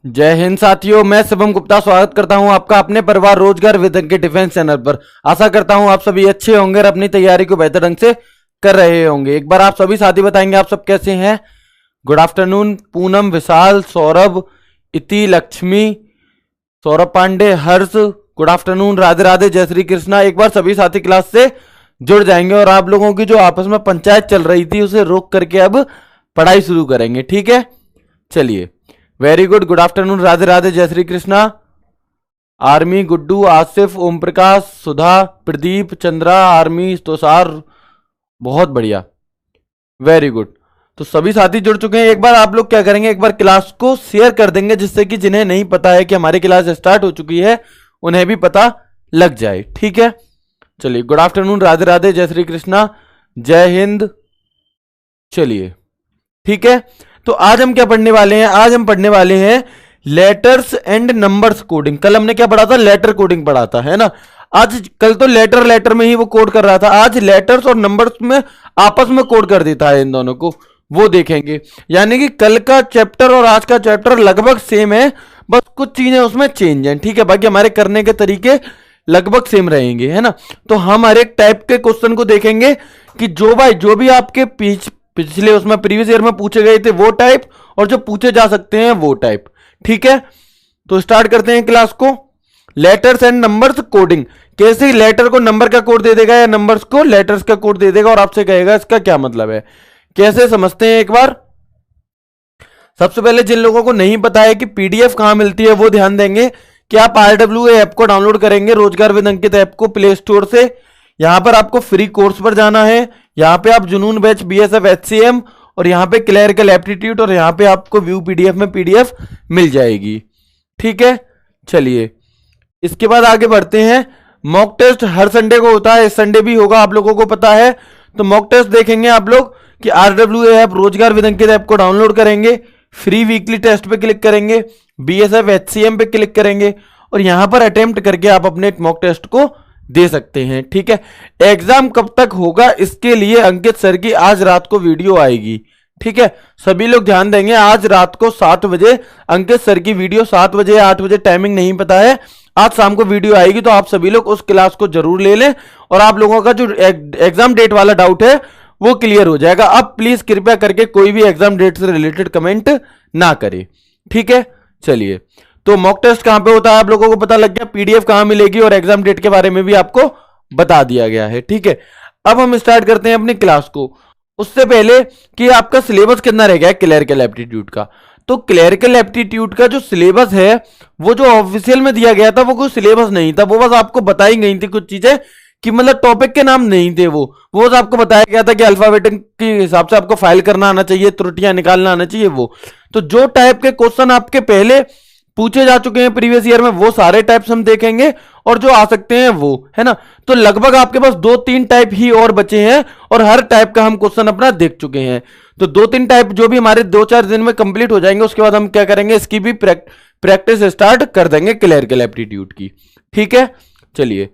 जय हिंद साथियों, मैं शिवम गुप्ता स्वागत करता हूं आपका अपने परिवार रोजगार विद अंकित डिफेंस चैनल पर। आशा करता हूं आप सभी अच्छे होंगे और अपनी तैयारी को बेहतर ढंग से कर रहे होंगे। एक बार आप सभी साथी बताएंगे आप सब कैसे हैं। गुड आफ्टरनून पूनम, विशाल, सौरभ, इति, लक्ष्मी, सौरभ पांडे, हर्ष, गुड आफ्टरनून, राधे राधे, जय श्री कृष्णा। एक बार सभी साथी क्लास से जुड़ जाएंगे और आप लोगों की जो आपस में पंचायत चल रही थी उसे रोक करके अब पढ़ाई शुरू करेंगे। ठीक है, चलिए, very good, good afternoon, Radhe Radhe, जय श्री कृष्णा। आर्मी, गुड्डू, आसिफ, ओम प्रकाश, सुधा, प्रदीप, चंद्रा, आर्मी, तुषार, बहुत बढ़िया, वेरी गुड। तो सभी साथी जुड़ चुके हैं। एक बार आप लोग क्या करेंगे, एक बार क्लास को शेयर कर देंगे जिससे कि जिन्हें नहीं पता है कि हमारी क्लास स्टार्ट हो चुकी है उन्हें भी पता लग जाए। ठीक है, चलिए, गुड आफ्टरनून, राधे राधे, जय श्री कृष्णा, जय हिंद। चलिए, ठीक है, तो आज हम क्या पढ़ने वाले हैं, आज हम पढ़ने वाले हैं लेटर्स एंड नंबर्स कोडिंग। कल हमने क्या पढ़ा था, लेटर कोडिंग पढ़ा था, है ना। आज कल तो लेटर में ही वो कोड कर रहा था, आज लेटर्स और नंबर्स में आपस में कोड कर देता है इन दोनों को, वो देखेंगे। यानी कि कल का चैप्टर और आज का चैप्टर लगभग सेम है, बस कुछ चीजें उसमें चेंज हैं। ठीक है, बाकी हमारे करने के तरीके लगभग सेम रहेंगे, है ना। तो हम हर एक टाइप के क्वेश्चन को देखेंगे कि जो भी आपके पिछले उसमें प्रीवियस ईयर में पूछे गए थे वो टाइप और जो पूछे जा सकते हैं वो टाइप। ठीक है, तो स्टार्ट करते हैं क्लास को। लेटर्स एंड नंबर्स कोडिंग, कैसे लेटर को नंबर का कोड दे देगा या नंबर्स को लेटर्स का कोड दे देगा और आपसे कहेगा इसका क्या मतलब है, कैसे समझते हैं एक बार। सबसे पहले जिन लोगों को नहीं पता है कि पीडीएफ कहां मिलती है वो ध्यान देंगे कि आप RWA ऐप को डाउनलोड करेंगे, रोजगार विद अंकित ऐप को प्ले स्टोर से। यहां पर आपको फ्री कोर्स पर जाना है, यहां पे आप जुनून बैच BSF HCM और यहां पे क्लरिकल एप्टीट्यूड और यहां पे आपको व्यू पीडीएफ में पीडीएफ मिल जाएगी। ठीक है, चलिए, इसके बाद आगे बढ़ते हैं। मॉक टेस्ट हर संडे को होता है, इस संडे भी होगा, आप लोगों को पता है। तो मॉक टेस्ट देखेंगे आप लोग कि RWA ऐप रोजगार विद अंकित ऐप को डाउनलोड करेंगे, फ्री वीकली टेस्ट पे क्लिक करेंगे, BSF HCM पे क्लिक करेंगे और यहां पर अटेम्प्ट करके आप अपने मॉक टेस्ट को दे सकते हैं। ठीक है, एग्जाम कब तक होगा इसके लिए अंकित सर की आज रात को वीडियो आएगी। ठीक है, सभी लोग ध्यान देंगे, आज रात को 7 बजे अंकित सर की वीडियो, 7 बजे 8 बजे टाइमिंग नहीं पता है, आज शाम को वीडियो आएगी। तो आप सभी लोग उस क्लास को जरूर ले लें और आप लोगों का जो एग्जाम डेट वाला डाउट है वो क्लियर हो जाएगा। अब प्लीज कृपया करके कोई भी एग्जाम डेट से रिलेटेड कमेंट ना करे। ठीक है, चलिए, तो मॉक टेस्ट कहां पे होता है आप लोगों को पता लग गया, पीडीएफ कहां मिलेगी और एग्जाम डेट के बारे में भी आपको बता दिया गया है। ठीक है, अब हम स्टार्ट करते हैं अपनी क्लास को। उससे पहले कि आपका सिलेबस कितना रह गया है क्लरिकल एप्टीट्यूड का, तो क्लरिकल एप्टीट्यूड का जो सिलेबस है वो जो ऑफिशियल में दिया गया था वो कोई सिलेबस नहीं था, वो बस आपको बताई गई थी कुछ चीजें कि मतलब टॉपिक के नाम नहीं थे, वो बस आपको बताया गया था कि अल्फाबेटिक के हिसाब से आपको फाइल करना आना चाहिए, त्रुटियां निकालना आना चाहिए वो। तो जो टाइप के क्वेश्चन आपके पहले पूछे जा चुके हैं प्रीवियस ईयर में वो सारे टाइप्स हम देखेंगे और जो आ सकते हैं वो, है ना। तो लगभग आपके पास 2-3 टाइप ही और बचे हैं और हर टाइप का हम क्वेश्चन अपना देख चुके हैं। तो 2-3 टाइप जो भी हमारे 2-4 दिन में कंप्लीट हो जाएंगे उसके बाद हम क्या करेंगे, इसकी भी प्रैक्टिस स्टार्ट कर देंगे क्लरिकल एप्टीट्यूड की। ठीक है, चलिए,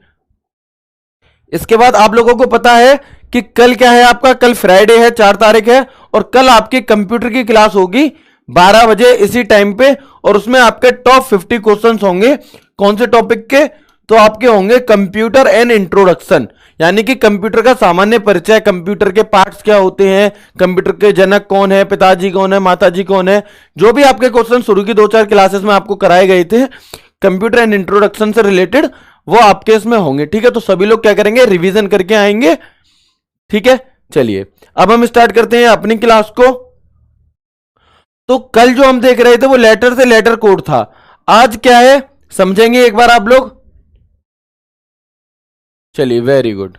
इसके बाद आप लोगों को पता है कि कल क्या है आपका, कल फ्राइडे है, 4 तारीख है और कल आपकी कंप्यूटर की क्लास होगी 12 बजे इसी टाइम पे और उसमें आपके टॉप 50 क्वेश्चंस होंगे। कौन से टॉपिक के, तो आपके होंगे कंप्यूटर एंड इंट्रोडक्शन, यानी कि कंप्यूटर का सामान्य परिचय, कंप्यूटर के पार्ट्स क्या होते हैं, कंप्यूटर के जनक कौन है, पिताजी कौन है, माताजी कौन है, जो भी आपके क्वेश्चन शुरू की 2-4 क्लासेस में आपको कराए गए थे कंप्यूटर एंड इंट्रोडक्शन से रिलेटेड वो आपके इसमें होंगे। ठीक है, तो सभी लोग क्या करेंगे, रिवीजन करके आएंगे। ठीक है, चलिए, अब हम स्टार्ट करते हैं अपनी क्लास को। तो कल जो हम देख रहे थे वो लेटर से लेटर कोड था, आज क्या है समझेंगे एक बार आप लोग। चलिए, वेरी गुड।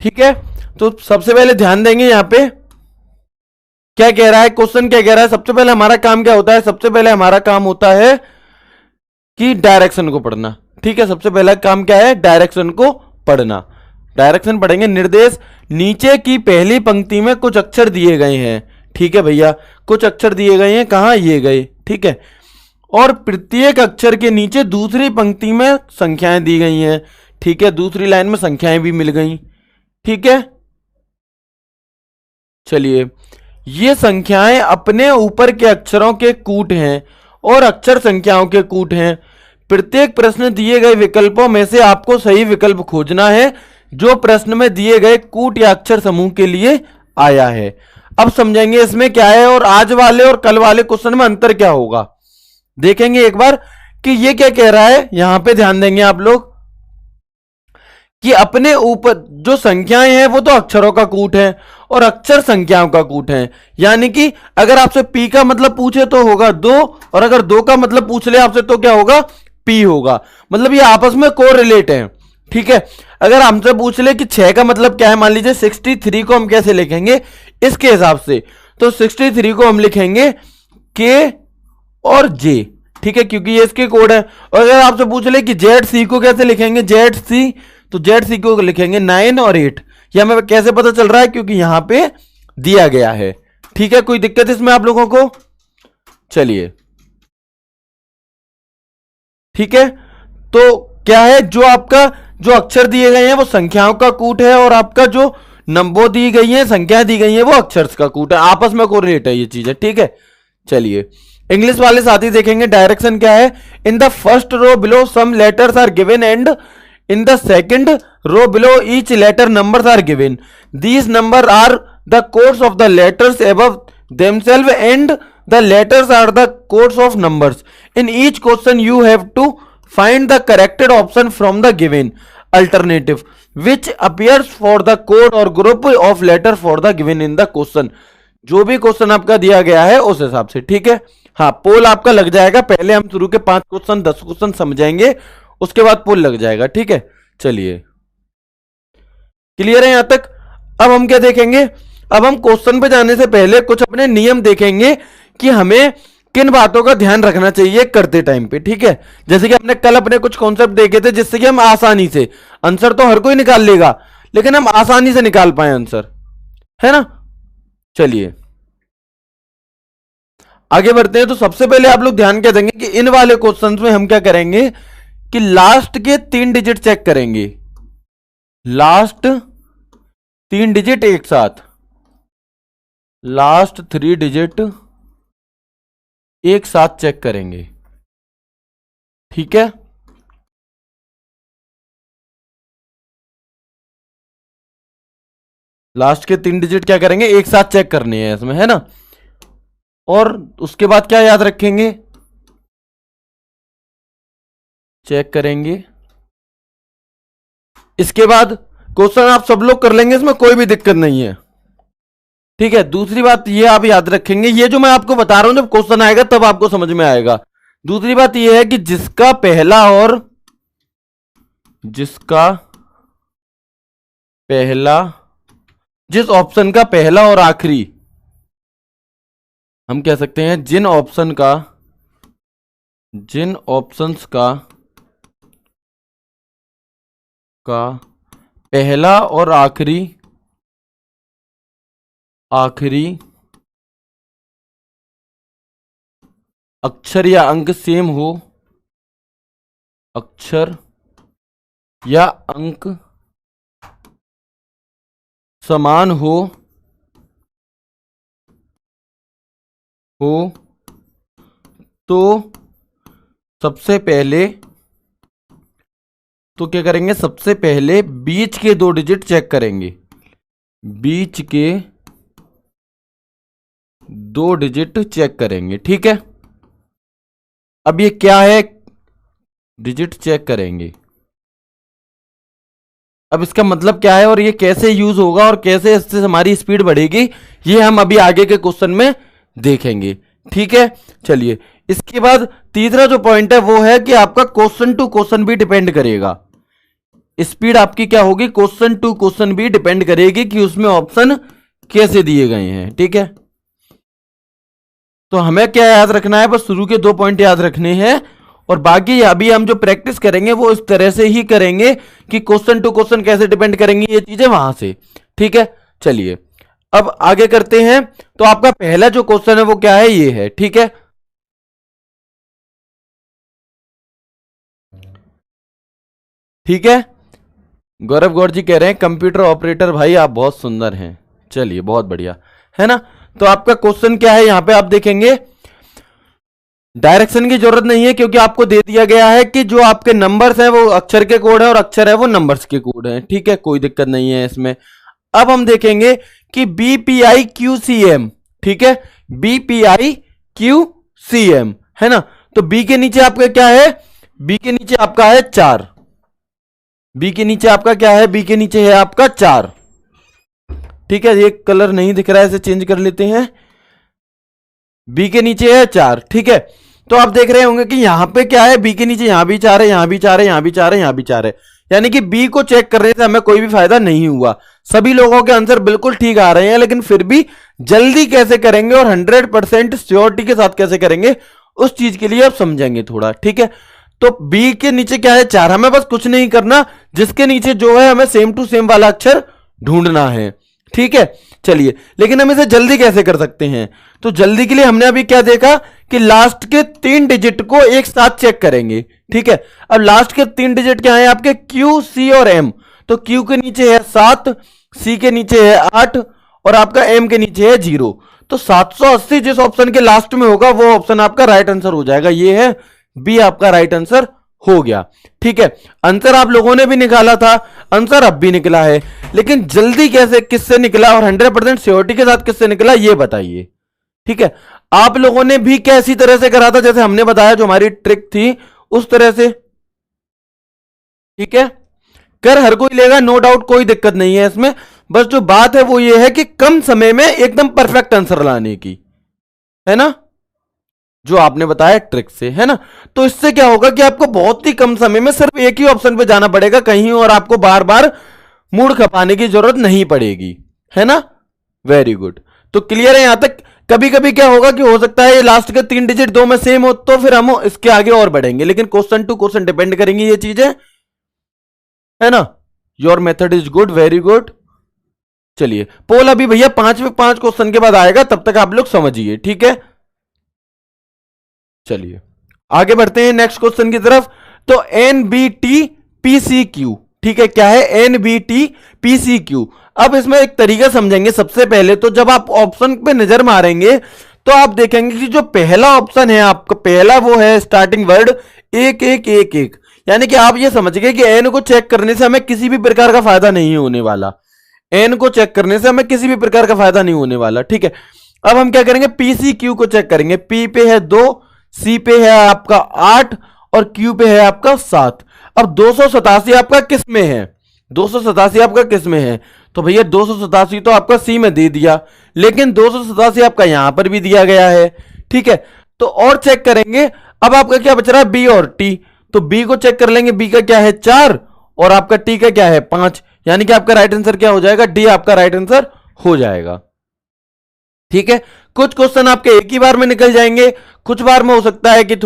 ठीक है, तो सबसे पहले ध्यान देंगे यहां पे क्या कह रहा है, क्वेश्चन क्या कह रहा है। सबसे पहले हमारा काम क्या होता है, सबसे पहले हमारा काम होता है कि डायरेक्शन को पढ़ना। ठीक है, सबसे पहला काम क्या है, डायरेक्शन को पढ़ना। डायरेक्शन पढ़ेंगे, निर्देश, नीचे की पहली पंक्ति में कुछ अक्षर दिए गए हैं। ठीक है भैया, कुछ अक्षर दिए गए हैं, कहां ये गए। ठीक है, और प्रत्येक अक्षर के नीचे दूसरी पंक्ति में संख्याएं दी गई हैं। ठीक है, दूसरी लाइन में संख्याएं भी मिल गई। ठीक है, चलिए, ये संख्याएं अपने ऊपर के अक्षरों के कूट हैं और अक्षर संख्याओं के कूट हैं। प्रत्येक प्रश्न दिए गए विकल्पों में से आपको सही विकल्प खोजना है जो प्रश्न में दिए गए कूट या अक्षर समूह के लिए आया है। अब समझेंगे इसमें क्या है और आज वाले और कल वाले क्वेश्चन में अंतर क्या होगा। देखेंगे एक बार कि ये क्या कह रहा है। यहां पे ध्यान देंगे आप लोग कि अपने ऊपर जो संख्याएं हैं वो तो अक्षरों का कूट है और अक्षर संख्याओं का कूट है। यानी कि अगर आपसे पी का मतलब पूछे तो होगा 2, और अगर 2 का मतलब पूछ ले आपसे तो क्या होगा, पी होगा। मतलब ये आपस में कोरिलेट है। ठीक है, अगर हमसे पूछ ले कि 6 का मतलब क्या है, मान लीजिए 63 को हम कैसे लिखेंगे इसके हिसाब से, तो 63 को हम लिखेंगे के और जे। ठीक है, क्योंकि ये इसके कोड है। और अगर आपसे पूछ ले कि जेड सी को कैसे लिखेंगे, जेड सी, तो जेड सी को लिखेंगे 9 और 8। यह हमें कैसे पता चल रहा है, क्योंकि यहां पे दिया गया है। ठीक है, कोई दिक्कत इसमें आप लोगों को? चलिए ठीक है, तो क्या है, जो आपका जो अक्षर दिए गए हैं वो संख्याओं का कूट है और आपका जो नंबर दी गई है, संख्या दी गई है, वो अक्षर का कूट है। आपस में कोरिलेट है ये चीजें। ठीक है, चलिए इंग्लिश वाले साथी देखेंगे डायरेक्शन क्या है। In the first row below some letters are given and in the second row below each letter numbers are given. These numbers are the codes of the letters above themselves and the letters are the codes of numbers. In each question you have to find the corrected option from the given alternative which appears for the code or group of letter for the given in the question. जो भी question आपका दिया गया है उस हिसाब से। ठीक है, हाँ पोल आपका लग जाएगा। पहले हम शुरू के 5 क्वेश्चन 10 क्वेश्चन समझाएंगे, उसके बाद पोल लग जाएगा। ठीक है, चलिए क्लियर है यहां तक। अब हम क्या देखेंगे, अब हम क्वेश्चन पे जाने से पहले कुछ अपने नियम देखेंगे कि हमें किन बातों का ध्यान रखना चाहिए करते टाइम पे। ठीक है, जैसे कि हमने कल अपने कुछ कॉन्सेप्ट देखे थे जिससे कि हम आसानी से, आंसर तो हर कोई निकाल लेगा लेकिन हम आसानी से निकाल पाए आंसर, है ना। चलिए आगे बढ़ते हैं। तो सबसे पहले आप लोग ध्यान क्या देंगे कि इन वाले क्वेश्चंस में हम क्या करेंगे कि लास्ट के 3 डिजिट चेक करेंगे। लास्ट 3 डिजिट एक साथ, लास्ट 3 डिजिट एक साथ चेक करेंगे। ठीक है, लास्ट के 3 डिजिट क्या करेंगे, एक साथ चेक करने हैं इसमें, है ना। और उसके बाद क्या याद रखेंगे, चेक करेंगे। इसके बाद क्वेश्चन आप सब लोग कर लेंगे, इसमें कोई भी दिक्कत नहीं है। ठीक है, दूसरी बात ये आप याद रखेंगे, ये जो मैं आपको बता रहा हूं जब क्वेश्चन आएगा तब आपको समझ में आएगा। दूसरी बात ये है कि जिसका पहला जिस ऑप्शन का पहला और आखिरी, हम कह सकते हैं जिन ऑप्शंस का पहला और आखिरी अक्षर या अंक सेम हो, अक्षर या अंक समान हो तो सबसे पहले तो क्या करेंगे, सबसे पहले बीच के 2 डिजिट चेक करेंगे। बीच के 2 डिजिट चेक करेंगे। ठीक है, अब ये क्या है, डिजिट चेक करेंगे। अब इसका मतलब क्या है और ये कैसे यूज होगा और कैसे इससे हमारी स्पीड बढ़ेगी, ये हम अभी आगे के क्वेश्चन में देखेंगे। ठीक है, चलिए इसके बाद तीसरा जो पॉइंट है वो है कि आपका क्वेश्चन टू क्वेश्चन भी डिपेंड करेगा। स्पीड आपकी क्या होगी, क्वेश्चन टू क्वेश्चन भी डिपेंड करेगी कि उसमें ऑप्शन कैसे दिए गए हैं। ठीक है, तो हमें क्या याद रखना है, बस शुरू के 2 पॉइंट याद रखने हैं और बाकी अभी हम जो प्रैक्टिस करेंगे वो इस तरह से ही करेंगे कि क्वेश्चन टू क्वेश्चन कैसे डिपेंड करेंगी ये चीजें वहां से। ठीक है, चलिए अब आगे करते हैं। तो आपका पहला जो क्वेश्चन है वो क्या है, ये है। ठीक है, ठीक है, गौरव गौर जी कह रहे हैं कंप्यूटर ऑपरेटर भाई आप बहुत सुंदर हैं। चलिए बहुत बढ़िया, है ना। तो आपका क्वेश्चन क्या है, यहां पे आप देखेंगे डायरेक्शन की जरूरत नहीं है क्योंकि आपको दे दिया गया है कि जो आपके नंबर्स हैं वो अक्षर के कोड है और अक्षर है वो नंबर्स के कोड है। ठीक है, कोई दिक्कत नहीं है इसमें। अब हम देखेंगे कि BPIQCM, ठीक है, BPIQCM है ना। तो बी के नीचे आपका क्या है, बी के नीचे आपका है 4, बी के नीचे आपका क्या है, बी के नीचे है आपका 4। ठीक है, ये कलर नहीं दिख रहा है, इसे चेंज कर लेते हैं। बी के नीचे है 4, ठीक है। तो आप देख रहे होंगे कि यहां पे क्या है, बी के नीचे यहां भी 4 है, यहां भी 4 है, यहां भी 4 है, यहां भी 4 है। यानी कि बी को चेक करने से हमें कोई भी फायदा नहीं हुआ। सभी लोगों के आंसर बिल्कुल ठीक आ रहे हैं, लेकिन फिर भी जल्दी कैसे करेंगे और 100% श्योरिटी के साथ कैसे करेंगे, उस चीज के लिए आप समझेंगे थोड़ा। ठीक है, तो बी के नीचे क्या है 4, हमें बस कुछ नहीं करना, जिसके नीचे जो है हमें सेम टू सेम वाला अक्षर ढूंढना है। ठीक है, चलिए, लेकिन हम इसे जल्दी कैसे कर सकते हैं, तो जल्दी के लिए हमने अभी क्या देखा कि लास्ट के 3 डिजिट को एक साथ चेक करेंगे। ठीक है, अब लास्ट के 3 डिजिट क्या है आपके, Q, C और M। तो Q के नीचे है 7, C के नीचे है 8 और आपका M के नीचे है 0। तो 780 जिस ऑप्शन के लास्ट में होगा वो ऑप्शन आपका राइट आंसर हो जाएगा। ये है बी आपका राइट आंसर हो गया। ठीक है, आंसर आप लोगों ने भी निकाला था, आंसर अब भी निकला है, लेकिन जल्दी कैसे, किससे निकला और 100% श्योरिटी के साथ किससे निकला ये बताइए। ठीक है, आप लोगों ने भी कैसी तरह से करा था, जैसे हमने बताया जो हमारी ट्रिक थी उस तरह से। ठीक है, कर हर कोई लेगा, नो डाउट, कोई दिक्कत नहीं है इसमें। बस जो बात है वो ये है कि कम समय में एकदम परफेक्ट आंसर लाने की, है ना, जो आपने बताया ट्रिक से, है ना। तो इससे क्या होगा कि आपको बहुत ही कम समय में सिर्फ एक ही ऑप्शन पे जाना पड़ेगा कहीं, और आपको बार बार मूड खपाने की जरूरत नहीं पड़ेगी, है ना। वेरी गुड, तो क्लियर है यहां तक। कभी कभी क्या होगा कि हो सकता है ये लास्ट के 3 डिजिट दो में सेम हो, तो फिर हम इसके आगे और बढ़ेंगे, लेकिन क्वेश्चन टू क्वेश्चन डिपेंड करेंगी ये चीजें, है ना। Your method is good, very good. चलिए, पोल अभी भैया 5 क्वेश्चन के बाद आएगा, तब तक आप लोग समझिए। ठीक है, चलिए आगे बढ़ते हैं नेक्स्ट क्वेश्चन की तरफ। तो NBTPCQ, ठीक है, क्या है NBTPCQ। अब इसमें एक तरीका समझेंगे। सबसे पहले तो जब आप ऑप्शन पे नजर मारेंगे तो आप देखेंगे कि जो पहला ऑप्शन है आपका, पहला वो है स्टार्टिंग वर्ड 1111, यानी कि आप ये समझ गए कि एन को चेक करने से हमें किसी भी प्रकार का फायदा नहीं होने वाला, एन को चेक करने से हमें किसी भी प्रकार का फायदा नहीं होने वाला। ठीक है, अब हम क्या करेंगे, PCQ को चेक करेंगे। P पे है 2, C पे है आपका 8 और Q पे है आपका 7। अब 287 आपका किस में है, 287 आपका किस में है, तो भैया 287 तो आपका C में दे दिया, लेकिन 287 आपका यहां पर भी दिया गया है। ठीक है, तो और चेक करेंगे। अब आपका क्या बच रहा है, B और T, तो B को चेक कर लेंगे। B का क्या है 4 और आपका T का क्या है 5, यानी कि आपका राइट आंसर क्या हो जाएगा, D आपका राइट आंसर हो जाएगा। ठीक है, कुछ क्वेश्चन आपके एक ही बार में निकल जाएंगे, कुछ बार में हो सकता है कि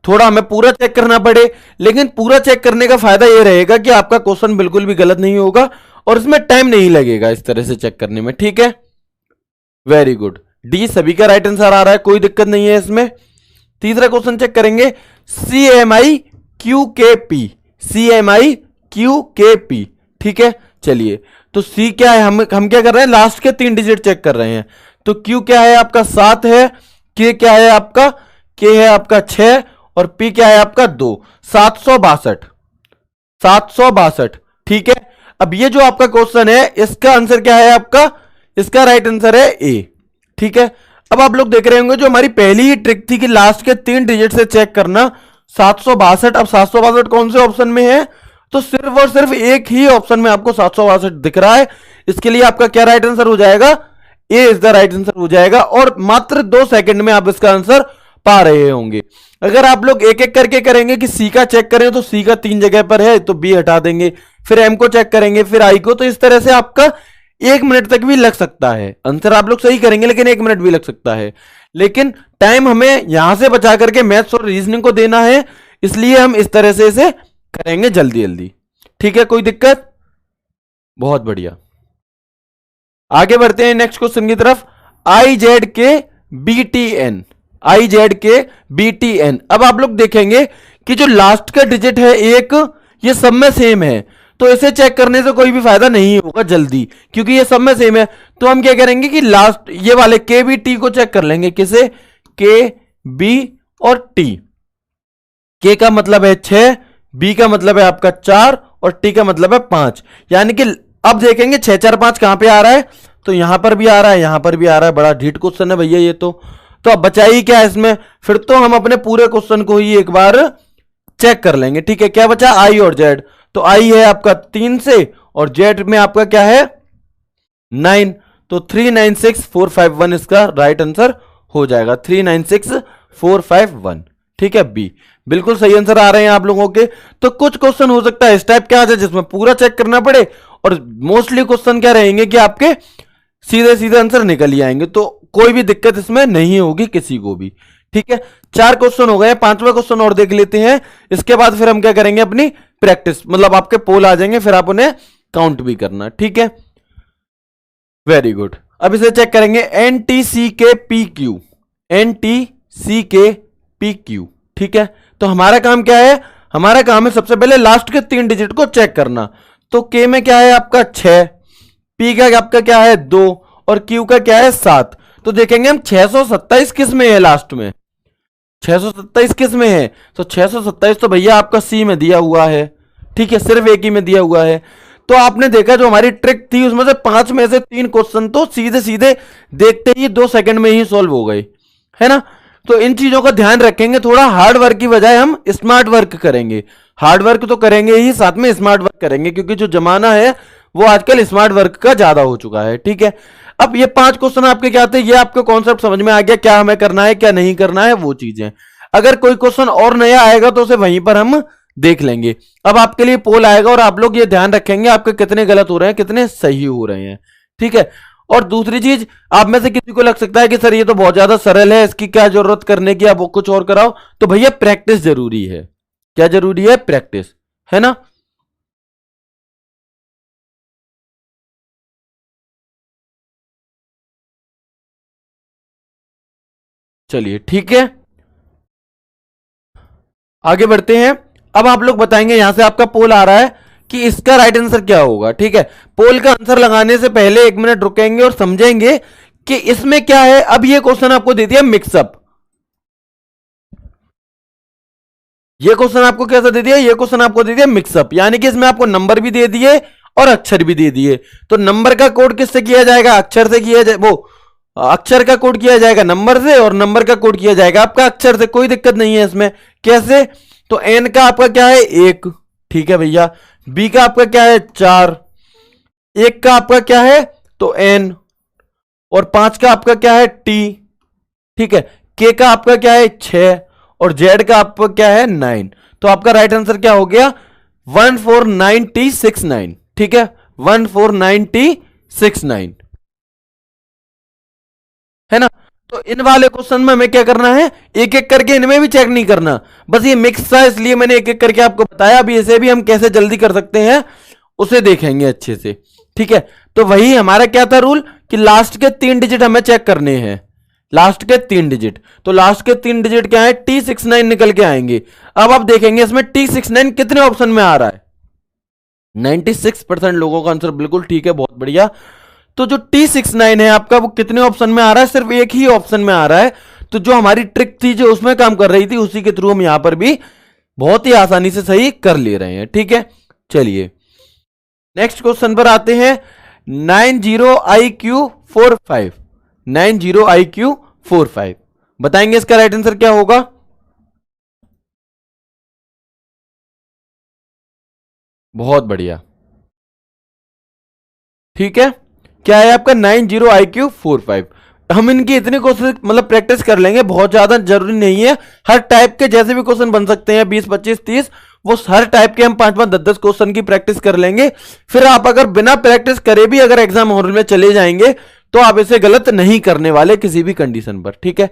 थोड़ा हमें पूरा चेक करना पड़े, लेकिन पूरा चेक करने का फायदा यह रहेगा कि आपका क्वेश्चन बिल्कुल भी गलत नहीं होगा और इसमें टाइम नहीं लगेगा इस तरह से चेक करने में। ठीक है, वेरी गुड, डी सभी का राइट आंसर आ रहा है, कोई दिक्कत नहीं है इसमें। तीसरा क्वेश्चन चेक करेंगे, CMIQKP, CMIQKP। ठीक है, चलिए, तो C क्या है, हम क्या कर रहे हैं, लास्ट के 3 डिजिट चेक कर रहे हैं। तो Q क्या है आपका 7 है, K क्या है आपका, K है आपका 6 और P क्या है आपका 2, 762, 762। ठीक है, अब ये जो आपका क्वेश्चन है इसका आंसर क्या है आपका, इसका राइट आंसर है A। ठीक है, अब आप लोग देख रहे होंगे जो हमारी पहली ही ट्रिक थी कि लास्ट के 3 डिजिट से चेक करना, 762। अब 762 कौन से ऑप्शन में है, तो सिर्फ और सिर्फ एक ही ऑप्शन में आपको 762 दिख रहा है। इसके लिए आपका क्या राइट आंसर हो जाएगा, ए इज द राइट आंसर हो जाएगा, और मात्र 2 सेकंड में आप इसका आंसर पा रहे होंगे। अगर आप लोग एक एक करके करेंगे कि सी का चेक करें तो सी का 3 जगह पर है तो बी हटा देंगे, फिर एम को चेक करेंगे, फिर आई को, तो इस तरह से आपका 1 मिनट तक भी लग सकता है। आंसर आप लोग सही करेंगे लेकिन 1 मिनट भी लग सकता है, लेकिन टाइम हमें यहां से बचा करके मैथ्स और रीजनिंग को देना है, इसलिए हम इस तरह से इसे करेंगे जल्दी जल्दी। ठीक है, कोई दिक्कत, बहुत बढ़िया। आगे बढ़ते हैं नेक्स्ट क्वेश्चन की तरफ। IZKBTN, IZKBTN। अब आप लोग देखेंगे कि जो लास्ट का डिजिट है एक, ये सब में सेम है, तो इसे चेक करने से कोई भी फायदा नहीं होगा जल्दी, क्योंकि ये सब में सेम है। तो हम क्या करेंगे कि लास्ट ये वाले KBT को चेक कर लेंगे, किसे, KB और टी। के का मतलब है 6, बी का मतलब है आपका 4 और टी का मतलब है 5। यानी कि अब देखेंगे 6 4 5 कहां पे आ रहा है, तो यहां पर भी आ रहा है, यहां पर भी आ रहा है। बड़ा ढीठ क्वेश्चन है भैया ये तो अब बचाई क्या है इसमें, फिर तो हम अपने पूरे क्वेश्चन को ही एक बार चेक कर लेंगे। ठीक है, क्या बचा आई और जेड, तो आई है आपका 3 से और जेड में आपका क्या है 9, तो 396451 इसका राइट आंसर हो जाएगा, 396451। ठीक है, बी बिल्कुल सही आंसर आ रहे हैं आप लोगों के। तो कुछ क्वेश्चन हो सकता है इस टाइप के आ जाए जिसमें पूरा चेक करना पड़े, और मोस्टली क्वेश्चन क्या रहेंगे कि आपके सीधे सीधे आंसर निकल ही आएंगे, तो कोई भी दिक्कत इसमें नहीं होगी किसी को भी। ठीक है, 4 क्वेश्चन हो गए, 5वां क्वेश्चन और देख लेते हैं। इसके बाद फिर हम क्या करेंगे, अपनी प्रैक्टिस, मतलब आपके पोल आ जाएंगे, फिर आप उन्हें काउंट भी करना। ठीक है, वेरी गुड। अब इसे चेक करेंगे, NTCKPQ, NTCKPQ। ठीक है, तो हमारा काम क्या है, हमारा काम है सबसे पहले लास्ट के 3 डिजिट को चेक करना। तो K में क्या है आपका 6, P का आपका क्या है 2 और Q का क्या है 7। तो देखेंगे हम 627 किस में है, लास्ट में 627 किस में है, तो 627 तो भैया आपका C में दिया हुआ है। ठीक है, सिर्फ एक ही में दिया हुआ है। तो आपने देखा जो हमारी ट्रिक थी उसमें से 5 में से 3 क्वेश्चन तो सीधे सीधे देखते ही 2 सेकंड में ही सॉल्व हो गए, है ना। तो इन चीजों का ध्यान रखेंगे, थोड़ा हार्ड वर्क की बजाय हम स्मार्ट वर्क करेंगे। हार्ड वर्क तो करेंगे ही, साथ में स्मार्ट वर्क करेंगे, क्योंकि जो जमाना है वो आजकल स्मार्ट वर्क का ज्यादा हो चुका है। ठीक है, अब ये 5 क्वेश्चन आपके क्या थे, ये आपको कॉन्सेप्ट समझ में आ गया, क्या हमें करना है क्या नहीं करना है वो चीजें। अगर कोई क्वेश्चन और नया आएगा तो उसे वहीं पर हम देख लेंगे। अब आपके लिए पोल आएगा और आप लोग ये ध्यान रखेंगे आपके कितने गलत हो रहे हैं कितने सही हो रहे हैं। ठीक है, और दूसरी चीज, आप में से किसी को लग सकता है कि सर ये तो बहुत ज्यादा सरल है, इसकी क्या जरूरत करने की, आप कुछ और कराओ, तो भैया प्रैक्टिस जरूरी है। क्या जरूरी है, प्रैक्टिस, है ना। चलिए ठीक है, आगे बढ़ते हैं। अब आप लोग बताएंगे, यहां से आपका पोल आ रहा है कि इसका राइट आंसर क्या होगा। ठीक है, पोल का आंसर लगाने से पहले 1 मिनट रुकेंगे और समझेंगे कि इसमें क्या है। अब ये क्वेश्चन आपको दे दिया मिक्सअप, ये क्वेश्चन आपको कैसा दे दिया, ये क्वेश्चन आपको दे दिया मिक्सअप, यानी कि इसमें आपको नंबर भी दे दिए और अक्षर भी दे दिए। तो नंबर का कोड किससे किया जाएगा, अक्षर से किया जाए, वो अक्षर का कोड किया जाएगा नंबर से, और नंबर का कोड किया जाएगा आपका अक्षर से। कोई दिक्कत नहीं है इसमें। कैसे, तो एन का आपका क्या है 1, ठीक है भैया। बी का आपका क्या है 4, 1 का आपका क्या है तो एन, और 5 का आपका क्या है टी। ठीक है, के का आपका क्या है 6 और जेड का आपका क्या है 9। तो आपका राइट आंसर क्या हो गया 149T69। ठीक है, 149T69, है ना। तो इन वाले क्वेश्चन में हमें क्या करना है, एक एक करके इनमें भी चेक नहीं करना, बस ये मिक्स था इसलिए मैंने एक एक करके आपको बताया। अभी इसे भी हम कैसे जल्दी कर सकते हैं उसे देखेंगे अच्छे से। ठीक है, तो वही हमारा क्या था रूल कि लास्ट के 3 डिजिट हमें चेक करने हैं, लास्ट के 3 डिजिट। तो लास्ट के 3 डिजिट क्या है T69 निकल के आएंगे। अब आप देखेंगे इसमें T69 कितने ऑप्शन में आ रहा है, 96% लोगों का आंसर बिल्कुल ठीक है, बहुत बढ़िया। तो जो T69 है आपका वो कितने ऑप्शन में आ रहा है, सिर्फ एक ही ऑप्शन में आ रहा है। तो जो हमारी ट्रिक थी जो उसमें काम कर रही थी उसी के थ्रू हम यहां पर भी बहुत ही आसानी से सही कर ले रहे हैं। ठीक है, चलिए नेक्स्ट क्वेश्चन पर आते हैं। 90IQ45, 90IQ45 बताएंगे इसका राइट आंसर क्या होगा। बहुत बढ़िया, ठीक है, क्या है आपका 90IQ45। हम इनकी इतनी कोशिश मतलब प्रैक्टिस कर लेंगे, बहुत ज्यादा जरूरी नहीं है। हर टाइप के जैसे भी क्वेश्चन बन सकते हैं 20 25 30, वो हर टाइप के हम 5 5 10 10 क्वेश्चन की प्रैक्टिस कर लेंगे। फिर आप अगर बिना प्रैक्टिस करे भी अगर एग्जाम हॉल में चले जाएंगे तो आप इसे गलत नहीं करने वाले किसी भी कंडीशन पर। ठीक है,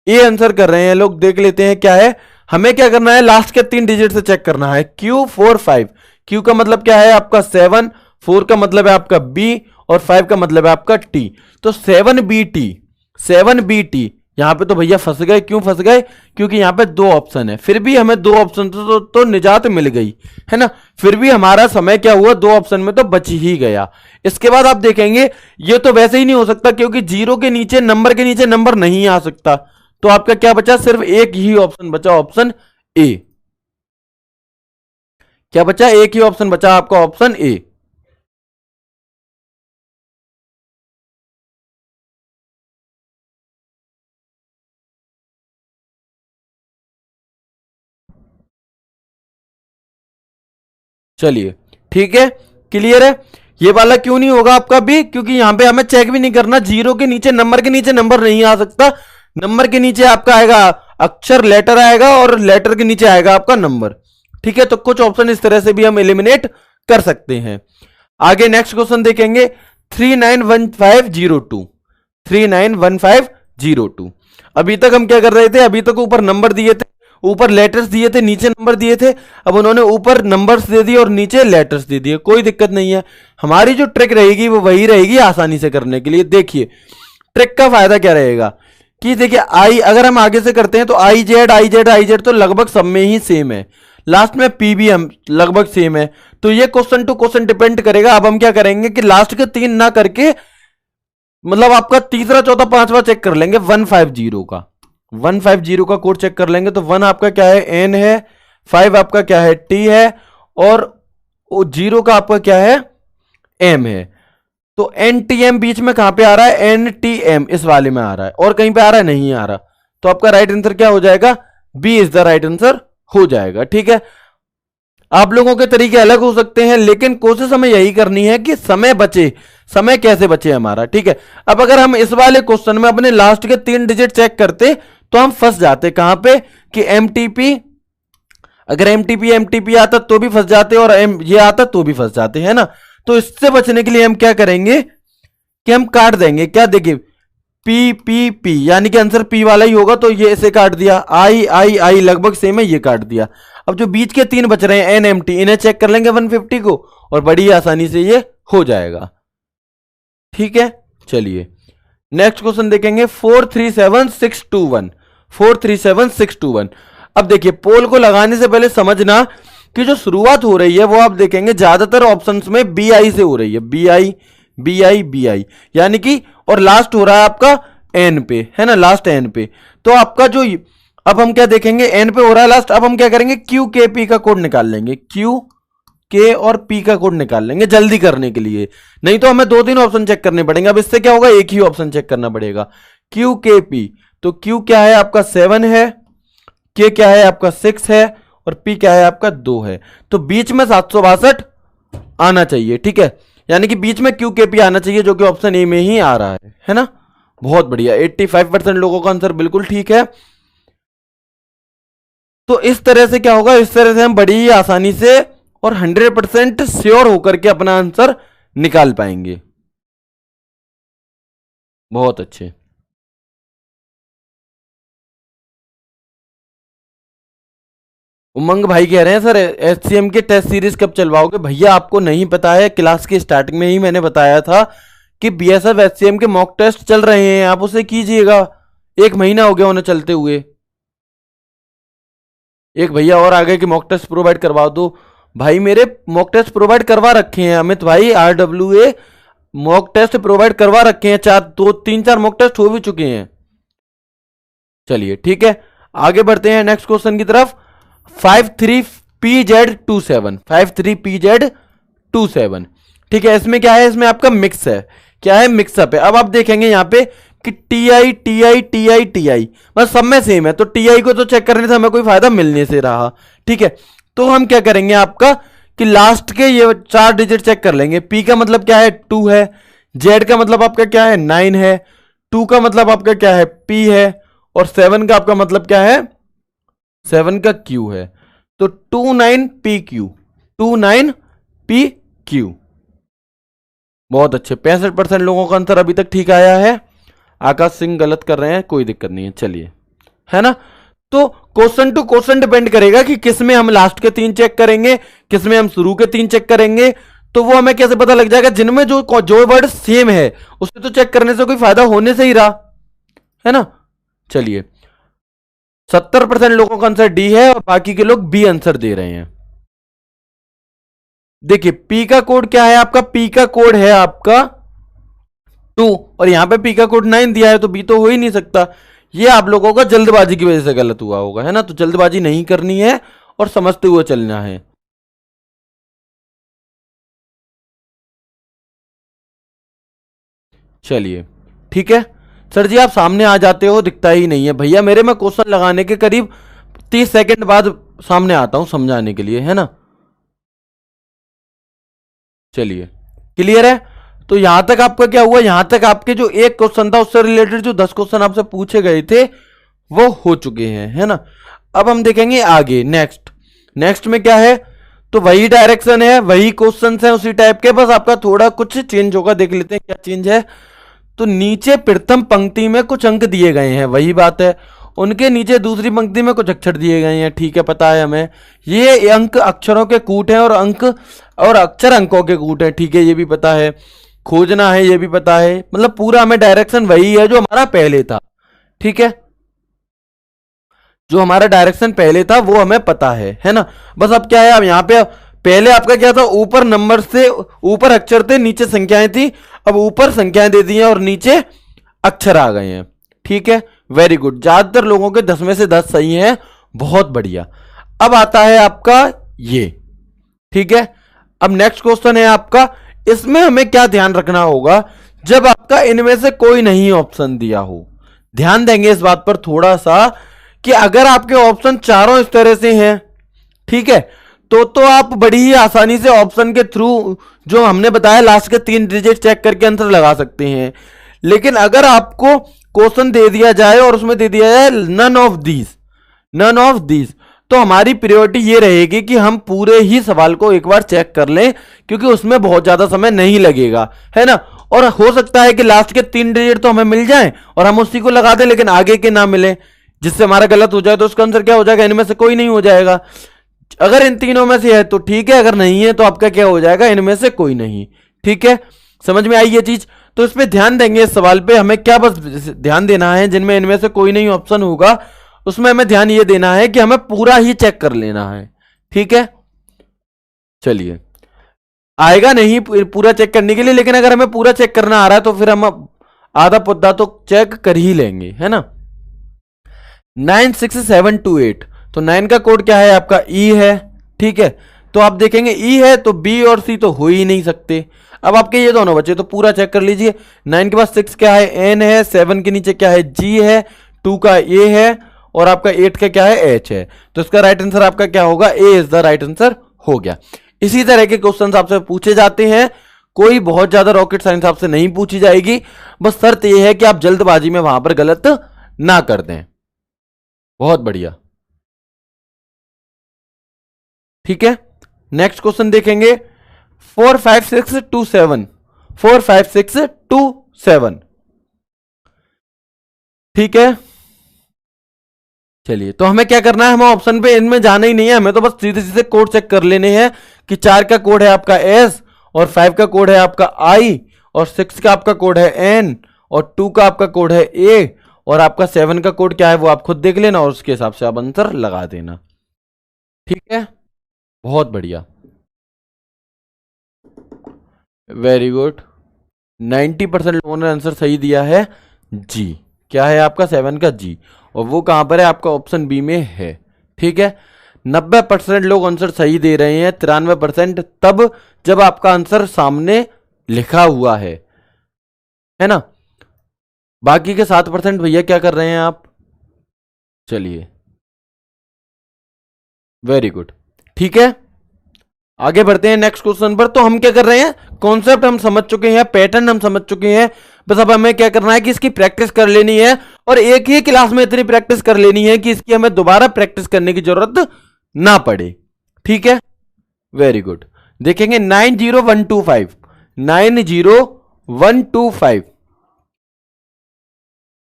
ये आंसर कर रहे हैं लोग, देख लेते हैं क्या है। हमें क्या करना है, लास्ट के 3 डिजिट से चेक करना है। Q45, Q का मतलब क्या है आपका 7, 4 का मतलब है आपका B और 5 का मतलब है आपका T। तो 7BT, 7BT यहां पे तो भैया फंस गए। क्यों फंस गए, क्योंकि यहां पे 2 ऑप्शन है। फिर भी हमें 2 ऑप्शन तो निजात मिल गई, है ना। फिर भी हमारा समय क्या हुआ, 2 ऑप्शन में तो बच ही गया। इसके बाद आप देखेंगे ये तो वैसे ही नहीं हो सकता, क्योंकि 0 के नीचे नंबर के नीचे नंबर नहीं आ सकता। तो आपका क्या बचा, सिर्फ एक ही ऑप्शन बचा, ऑप्शन ए। क्या बचा, एक ही ऑप्शन बचा आपका, ऑप्शन ए। चलिए ठीक है, क्लियर है। ये वाला क्यों नहीं होगा आपका बी, क्योंकि यहां पे हमें चेक भी नहीं करना, जीरो के नीचे, नंबर के नीचे नंबर नहीं आ सकता। नंबर के नीचे आपका आएगा अक्षर, लेटर आएगा, और लेटर के नीचे आएगा आपका नंबर। ठीक है, तो कुछ ऑप्शन इस तरह से भी हम एलिमिनेट कर सकते हैं। आगे नेक्स्ट क्वेश्चन देखेंगे, 391502। 391502। अभी तक हम क्या कर रहे थे, अभी तक ऊपर नंबर दिए थे, ऊपर लेटर्स दिए थे, नीचे नंबर दिए थे। अब उन्होंने ऊपर नंबर्स दे दिए और नीचे लेटर्स दे दिए, कोई दिक्कत नहीं है। हमारी जो ट्रिक रहेगी वो वही रहेगी आसानी से करने के लिए। देखिए ट्रिक का फायदा क्या रहेगा कि देखिए आई, अगर हम आगे से करते हैं तो I Z I Z I Z तो लगभग सब में ही सेम है, लास्ट में पी भी हम लगभग सेम है। तो ये क्वेश्चन टू क्वेश्चन डिपेंड करेगा। अब हम क्या करेंगे कि लास्ट के 3 ना करके, मतलब आपका तीसरा चौथा पांचवा चेक कर लेंगे, 150 का, 150 का कोड चेक कर लेंगे। तो 1 आपका क्या है, एन है, 5 आपका क्या है, टी है, और 0 का आपका क्या है, एम है। तो एन टी एम बीच में कहां पे आ रहा है, एन टी एम इस वाले में आ रहा है, और कहीं पे आ रहा है, नहीं आ रहा। तो आपका राइट आंसर क्या हो जाएगा, B is the right answer हो जाएगा। ठीक है, आप लोगों के तरीके अलग हो सकते हैं, लेकिन कोशिश हमें यही करनी है कि समय बचे। समय कैसे बचे हमारा, ठीक है। अब अगर हम इस वाले क्वेश्चन में अपने लास्ट के 3 डिजिट चेक करते तो हम फंस जाते कहां पे कि एमटीपी, अगर एमटीपी आता तो भी फंस जाते, और ये आता तो भी फंस जाते, है ना। तो इससे बचने के लिए हम क्या करेंगे कि हम काट देंगे, क्या देखिए, पी पी पी, यानी कि आंसर पी वाला ही होगा, तो ये इसे काट दिया। आई आई आई लगभग सेम है, ये काट दिया। अब जो बीच के 3 बच रहे हैं एन एम टी, इन्हें चेक कर लेंगे 150 को, और बड़ी आसानी से ये हो जाएगा। ठीक है, चलिए नेक्स्ट क्वेश्चन देखेंगे, 437621। 437621। अब देखिए पोल को लगाने से पहले समझना कि जो शुरुआत हो रही है वो आप देखेंगे ज्यादातर ऑप्शंस में बी आई से हो रही है, B I B I B I, यानी कि, और लास्ट हो रहा है आपका एन पे, है ना, लास्ट एन पे। तो आपका जो, अब हम क्या देखेंगे, एन पे हो रहा है लास्ट। अब हम क्या करेंगे, क्यू के पी का कोड निकाल लेंगे, क्यू के और पी का कोड निकाल लेंगे जल्दी करने के लिए, नहीं तो हमें 2-3 ऑप्शन चेक करने पड़ेंगे। अब इससे क्या होगा, एक ही ऑप्शन चेक करना पड़ेगा, क्यू के पी। तो क्यू क्या है आपका 7 है, के क्या है आपका 6 है, और पी क्या है आपका 2 है। तो बीच में 762 आना चाहिए, ठीक है, यानी कि बीच में क्यू के पी आना चाहिए, जो कि ऑप्शन ए में ही आ रहा है ना। बहुत बढ़िया, 85% लोगों का आंसर बिल्कुल ठीक है। तो इस तरह से क्या होगा, इस तरह से हम बड़ी ही आसानी से और 100% श्योर होकर के अपना आंसर निकाल पाएंगे। बहुत अच्छे। उमंग भाई कह रहे हैं सर एचसीएम के टेस्ट सीरीज कब चलवाओगे। भैया आपको नहीं पता है, क्लास की स्टार्टिंग में ही मैंने बताया था कि बीएसएफ एचसीएम के मॉक टेस्ट चल रहे हैं, आप उसे कीजिएगा। 1 महीना हो गया उन्हें चलते हुए। एक भैया और आगे के मॉक टेस्ट प्रोवाइड करवा दो। भाई मेरे मॉक टेस्ट प्रोवाइड करवा रखे हैं अमित भाई, आरडब्ल्यूए मॉक टेस्ट प्रोवाइड करवा रखे हैं, 3-4 मॉक टेस्ट हो भी चुके हैं। चलिए ठीक है, आगे बढ़ते हैं नेक्स्ट क्वेश्चन की तरफ। 53PZ27, 53PZ27। ठीक है, इसमें क्या है, इसमें आपका मिक्स है, क्या है, मिक्सअप है। अब आप देखेंगे यहां पे कि T I T I T I T I, बस सब में सेम है, तो टी आई को तो चेक करने से हमें कोई फायदा मिलने से रहा। ठीक है, तो हम क्या करेंगे आपका कि लास्ट के ये 4 डिजिट चेक कर लेंगे। पी का मतलब क्या है, 2 है, जेड का मतलब आपका क्या है, 9 है, 2 का मतलब आपका क्या है, पी है, और 7 का आपका मतलब क्या है, 7 का क्यू है। तो 29PQ, 29PQ। बहुत अच्छे, 65% लोगों का आंसर अभी तक ठीक आया है। आकाश सिंह गलत कर रहे हैं, कोई दिक्कत नहीं है, चलिए, है ना। तो क्वेश्चन टू क्वेश्चन डिपेंड करेगा कि किसमें हम लास्ट के 3 चेक करेंगे, किसमें हम शुरू के 3 चेक करेंगे। तो वो हमें कैसे पता लग जाएगा, जिनमें जो वर्ड सेम है उसे तो चेक करने से कोई फायदा होने से ही रहा, है ना। चलिए 70% लोगों का आंसर डी है, और बाकी के लोग बी आंसर दे रहे हैं। देखिए पी का कोड क्या है आपका, पी का कोड है आपका 2, और यहां पे पी का कोड 9 दिया है, तो बी तो हो ही नहीं सकता। ये आप लोगों का जल्दबाजी की वजह से गलत हुआ होगा, है ना। तो जल्दबाजी नहीं करनी है और समझते हुए चलना है। चलिए ठीक है सर जी, आप सामने आ जाते हो, दिखता ही नहीं है भैया मेरे। में क्वेश्चन लगाने के करीब 30 सेकंड बाद सामने आता हूं समझाने के लिए, है ना। चलिए क्लियर है। तो यहां तक आपका क्या हुआ, यहां तक आपके जो एक क्वेश्चन था उससे रिलेटेड जो 10 क्वेश्चन आपसे पूछे गए थे वो हो चुके हैं, है ना। अब हम देखेंगे आगे नेक्स्ट। नेक्स्ट में क्या है, तो वही डायरेक्शन है, वही क्वेश्चन है उसी टाइप के, बस आपका थोड़ा कुछ चेंज होगा। देख लेते हैं क्या चेंज है। तो नीचे प्रथम पंक्ति में कुछ अंक दिए गए हैं, वही बात है। उनके नीचे दूसरी पंक्ति में कुछ अक्षर दिए गए हैं, ठीक है, पता है हमें। ये अंक अक्षरों के कूट हैं और अंक और अक्षर अंकों के कूट हैं, ठीक है, ये भी पता है। खोजना है ये भी पता है, मतलब पूरा हमें डायरेक्शन वही है जो हमारा पहले था, ठीक है। जो हमारा डायरेक्शन पहले था वो हमें पता है ना। बस अब क्या है, अब यहाँ पे पहले आपका क्या था, ऊपर नंबर से ऊपर अक्षर थे, नीचे संख्याएं थी। अब ऊपर संख्याएं दे दी हैं और नीचे अक्षर आ गए हैं, ठीक है, वेरी गुड। ज्यादातर लोगों के 10 में से 10 सही है, बहुत बढ़िया। अब आता है आपका ये, ठीक है। अब नेक्स्ट क्वेश्चन है आपका, इसमें हमें क्या ध्यान रखना होगा, जब आपका इनमें से कोई नहीं ऑप्शन दिया हो। ध्यान देंगे इस बात पर थोड़ा सा कि अगर आपके ऑप्शन चारों इस तरह से हैं, ठीक है, तो आप बड़ी ही आसानी से ऑप्शन के थ्रू जो हमने बताया लास्ट के 3 डिजिट चेक करके आंसर लगा सकते हैं। लेकिन अगर आपको क्वेश्चन दे दिया जाए और उसमें दे दिया जाए नन ऑफ दीज, तो हमारी प्रायोरिटी ये रहेगी कि हम पूरे ही सवाल को एक बार चेक कर लें, क्योंकि उसमें बहुत ज्यादा समय नहीं लगेगा, है ना। और हो सकता है कि लास्ट के 3 डिजिट तो हमें मिल जाएं और हम उसी को लगा दें, लेकिन आगे के ना मिले, जिससे हमारा गलत हो जाए तो उसका आंसर क्या हो जाएगा, इनमें से कोई नहीं हो जाएगा। अगर इन तीनों में से है तो ठीक है, अगर नहीं है तो आपका क्या हो जाएगा, इनमें से कोई नहीं, ठीक है। समझ में आई ये चीज। तो इस पे ध्यान देंगे, इस सवाल पे हमें क्या बस ध्यान देना है, जिनमें इनमें से कोई नहीं ऑप्शन होगा उसमें हमें ध्यान ये देना है कि हमें पूरा ही चेक कर लेना है, ठीक है। चलिए, आएगा नहीं पूरा चेक करने के लिए, लेकिन अगर हमें पूरा चेक करना आ रहा है तो फिर हम आधा पुद्दा तो चेक कर ही लेंगे, है ना। 96728, तो 9 का कोड क्या है आपका, ई है, ठीक है। तो आप देखेंगे ई है तो बी और सी तो हो ही नहीं सकते। अब आपके ये दोनों बचे, तो पूरा चेक कर लीजिए। 9 के पास 6 क्या है, एन है। 7 के नीचे क्या है, जी है। 2 का ए है और आपका 8 का क्या है, एच है। तो इसका राइट आंसर आपका क्या होगा, ए इज द राइट आंसर हो गया। इसी तरह के क्वेश्चन आपसे पूछे जाते हैं, कोई बहुत ज्यादा रॉकेट साइंस आपसे नहीं पूछी जाएगी, बस शर्त यह है कि आप जल्दबाजी में वहां पर गलत ना कर दें। बहुत बढ़िया, ठीक है। नेक्स्ट क्वेश्चन देखेंगे, 45627, 45627, ठीक है। चलिए, तो हमें क्या करना है, हमें ऑप्शन पे इनमें जाना ही नहीं है, हमें तो बस सीधे सीधे कोड चेक कर लेने हैं कि 4 का कोड है आपका एस, और 5 का कोड है आपका आई, और 6 का आपका कोड है एन, और 2 का आपका कोड है ए, और आपका 7 का कोड क्या है वो आप खुद देख लेना और उसके हिसाब से आप आंसर लगा देना, ठीक है। बहुत बढ़िया, वेरी गुड। 90% लोगों ने आंसर सही दिया है, जी। क्या है आपका 7 का जी, और वो कहां पर है आपका ऑप्शन बी में है, ठीक है। 90% लोग आंसर सही दे रहे हैं, 93% तब जब आपका आंसर सामने लिखा हुआ है ना। बाकी के 7% भैया क्या कर रहे हैं आप, चलिए, वेरी गुड, ठीक है। आगे बढ़ते हैं नेक्स्ट क्वेश्चन पर। तो हम क्या कर रहे हैं, कॉन्सेप्ट हम समझ चुके हैं, पैटर्न हम समझ चुके हैं, बस अब हमें क्या करना है कि इसकी प्रैक्टिस कर लेनी है, और एक ही क्लास में इतनी प्रैक्टिस कर लेनी है कि इसकी हमें दोबारा प्रैक्टिस करने की जरूरत ना पड़े, ठीक है, वेरी गुड। देखेंगे 90125, 90125,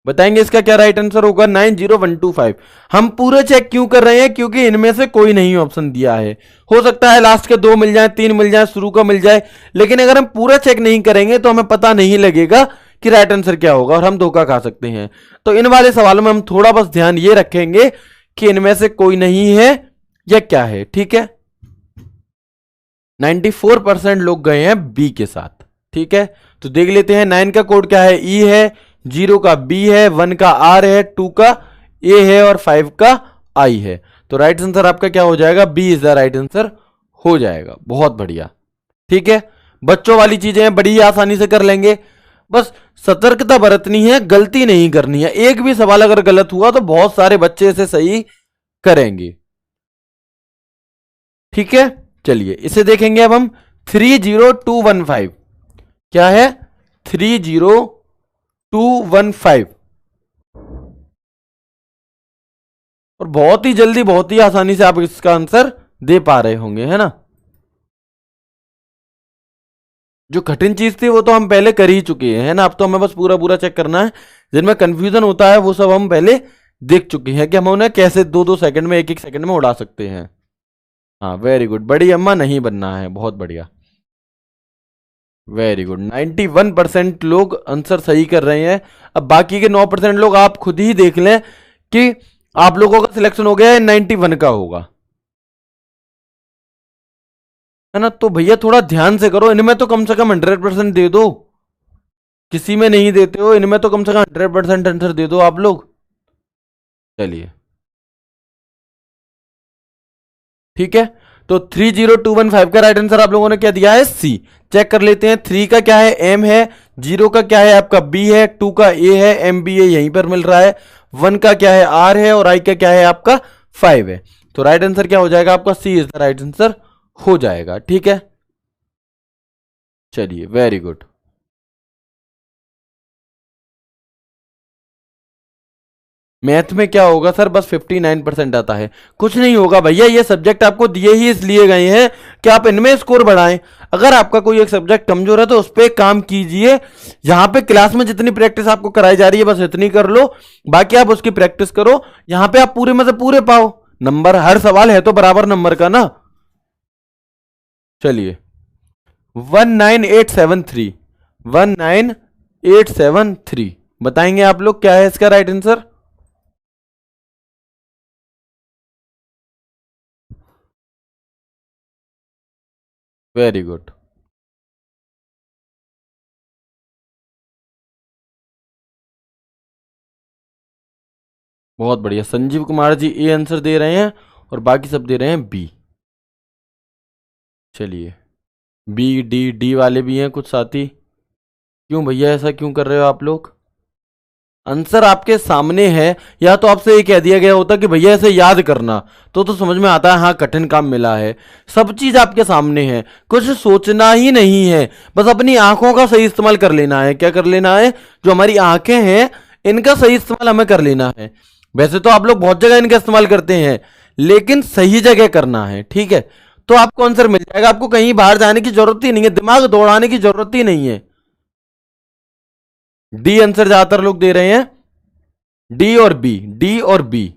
बताएंगे इसका क्या राइट आंसर होगा, 90125। हम पूरे चेक क्यों कर रहे हैं, क्योंकि इनमें से कोई नहीं ऑप्शन दिया है। हो सकता है लास्ट के 2 मिल जाए, 3 मिल जाए, शुरू का मिल जाए, लेकिन अगर हम पूरा चेक नहीं करेंगे तो हमें पता नहीं लगेगा कि राइट आंसर क्या होगा और हम धोखा खा सकते हैं। तो इन वाले सवालों में हम थोड़ा बस ध्यान ये रखेंगे कि इनमें से कोई नहीं है या क्या है, ठीक है। 94% लोग गए हैं बी के साथ, ठीक है। तो देख लेते हैं, 9 का कोड क्या है, ई है। 0 का बी है, 1 का आर है, 2 का ए है और 5 का आई है। तो राइट आंसर आपका क्या हो जाएगा? B is the right answer हो जाएगा। बहुत बढ़िया। ठीक है, बच्चों वाली चीजें हैं, बड़ी आसानी से कर लेंगे। बस सतर्कता बरतनी है, गलती नहीं करनी है। एक भी सवाल अगर गलत हुआ तो बहुत सारे बच्चे इसे सही करेंगे। ठीक है, चलिए इसे देखेंगे अब हम। 30215 क्या है? 30215। और बहुत ही जल्दी, बहुत ही आसानी से आप इसका आंसर दे पा रहे होंगे, है ना। जो कठिन चीज थी वो तो हम पहले कर ही चुके हैं, है ना। अब तो हमें बस पूरा पूरा चेक करना है। जिनमें कंफ्यूजन होता है वो सब हम पहले देख चुके हैं कि हम उन्हें कैसे 2-2 सेकंड में, 1-1 सेकंड में उड़ा सकते हैं। हाँ, वेरी गुड। बड़ी अम्मा नहीं बनना है, बहुत बढ़िया, वेरी गुड। 91% लोग आंसर सही कर रहे हैं। अब बाकी के 9% लोग आप खुद ही देख लें कि आप लोगों का सिलेक्शन हो गया है 91 का होगा, है ना। तो भैया थोड़ा ध्यान से करो, इनमें तो कम से कम 100% दे दो। किसी में नहीं देते हो, इनमें तो कम से कम 100% आंसर दे दो आप लोग। चलिए ठीक है, तो 30215 का राइट आंसर आप लोगों ने क्या दिया है? सी। चेक कर लेते हैं। 3 का क्या है? एम है। 0 का क्या है? आपका बी है। 2 का ए है, एम बी ए यहीं पर मिल रहा है। 1 का क्या है? आर है। और आई का क्या है? आपका 5 है। तो राइट आंसर क्या हो जाएगा आपका? सी इज द राइट आंसर हो जाएगा। ठीक है, चलिए वेरी गुड। मैथ में क्या होगा सर? बस 59% आता है। कुछ नहीं होगा भैया, ये सब्जेक्ट आपको दिए ही इसलिए गए हैं कि आप इनमें स्कोर बढ़ाएं। अगर आपका कोई एक सब्जेक्ट कमजोर है तो उस पर काम कीजिए। यहां पे क्लास में जितनी प्रैक्टिस आपको कराई जा रही है बस इतनी कर लो, बाकी आप उसकी प्रैक्टिस करो। यहां पे आप पूरे में से पूरे पाओ नंबर। हर सवाल है तो बराबर नंबर का ना। चलिए 19873, 19873 बताएंगे आप लोग क्या है इसका राइट आंसर? वेरी गुड, बहुत बढ़िया। संजीव कुमार जी ए आंसर दे रहे हैं और बाकी सब दे रहे हैं बी। चलिए बी डी डी वाले भी हैं कुछ साथी। क्यों भैया ऐसा क्यों कर रहे हो आप लोग? आंसर आपके सामने है। या तो आपसे ये कह दिया गया होता कि भैया ऐसे याद करना, तो समझ में आता है हाँ कठिन काम मिला है। सब चीज आपके सामने है, कुछ सोचना ही नहीं है। बस अपनी आंखों का सही इस्तेमाल कर लेना है। क्या कर लेना है? जो हमारी आंखें हैं इनका सही इस्तेमाल हमें कर लेना है। वैसे तो आप लोग बहुत जगह इनका इस्तेमाल करते हैं, लेकिन सही जगह करना है। ठीक है, तो आपको आंसर मिल जाएगा। आपको कहीं बाहर जाने की जरूरत ही नहीं है, दिमाग दौड़ाने की जरूरत ही नहीं है। डी आंसर ज्यादातर लोग दे रहे हैं, डी और बी, डी और बी।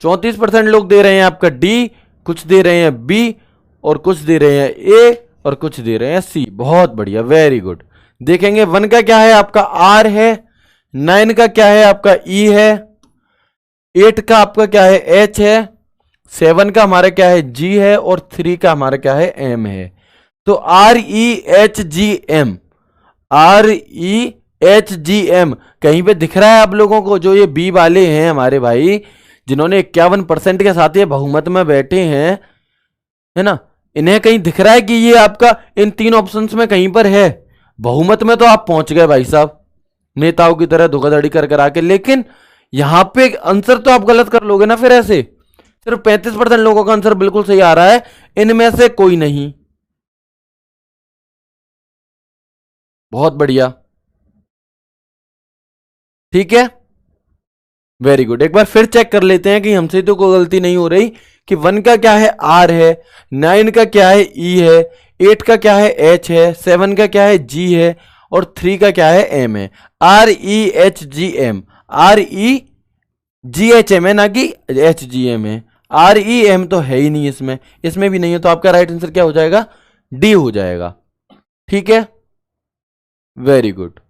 34% लोग दे रहे हैं आपका डी, कुछ दे रहे हैं बी, और कुछ दे रहे हैं ए, और कुछ दे रहे हैं सी। बहुत बढ़िया, वेरी गुड। देखेंगे 1 का क्या है? आपका आर है। 9 का क्या है? आपका ई है। 8 का आपका क्या है? एच है। 7 का हमारा क्या है? जी है। और 3 का हमारा क्या है? एम है। तो R E H G M, R E H G M कहीं पे दिख रहा है आप लोगों को? जो ये बी वाले हैं हमारे भाई, जिन्होंने 51% के साथ ये बहुमत में बैठे हैं, है ना, इन्हें कहीं दिख रहा है कि ये आपका इन 3 ऑप्शंस में कहीं पर है? बहुमत में तो आप पहुंच गए भाई साहब, नेताओं की तरह धोखाधड़ी कर कर आके। लेकिन यहां पे आंसर तो आप गलत कर लोगे ना फिर ऐसे। सिर्फ 35% लोगों का आंसर बिल्कुल सही आ रहा है, इनमें से कोई नहीं। बहुत बढ़िया, ठीक है, वेरी गुड। एक बार फिर चेक कर लेते हैं कि हमसे तो कोई गलती नहीं हो रही। कि 1 का क्या है? आर है। 9 का क्या है? ई है। 8 का क्या है? एच है। 7 का क्या है? जी है। और 3 का क्या है? एम है। R E H G M, R E G H M है ना कि एच जी एम है। आर ई एम तो है ही नहीं इसमें, इसमें भी नहीं है। तो आपका राइट आंसर क्या हो जाएगा? डी हो जाएगा। ठीक है, वेरी गुड।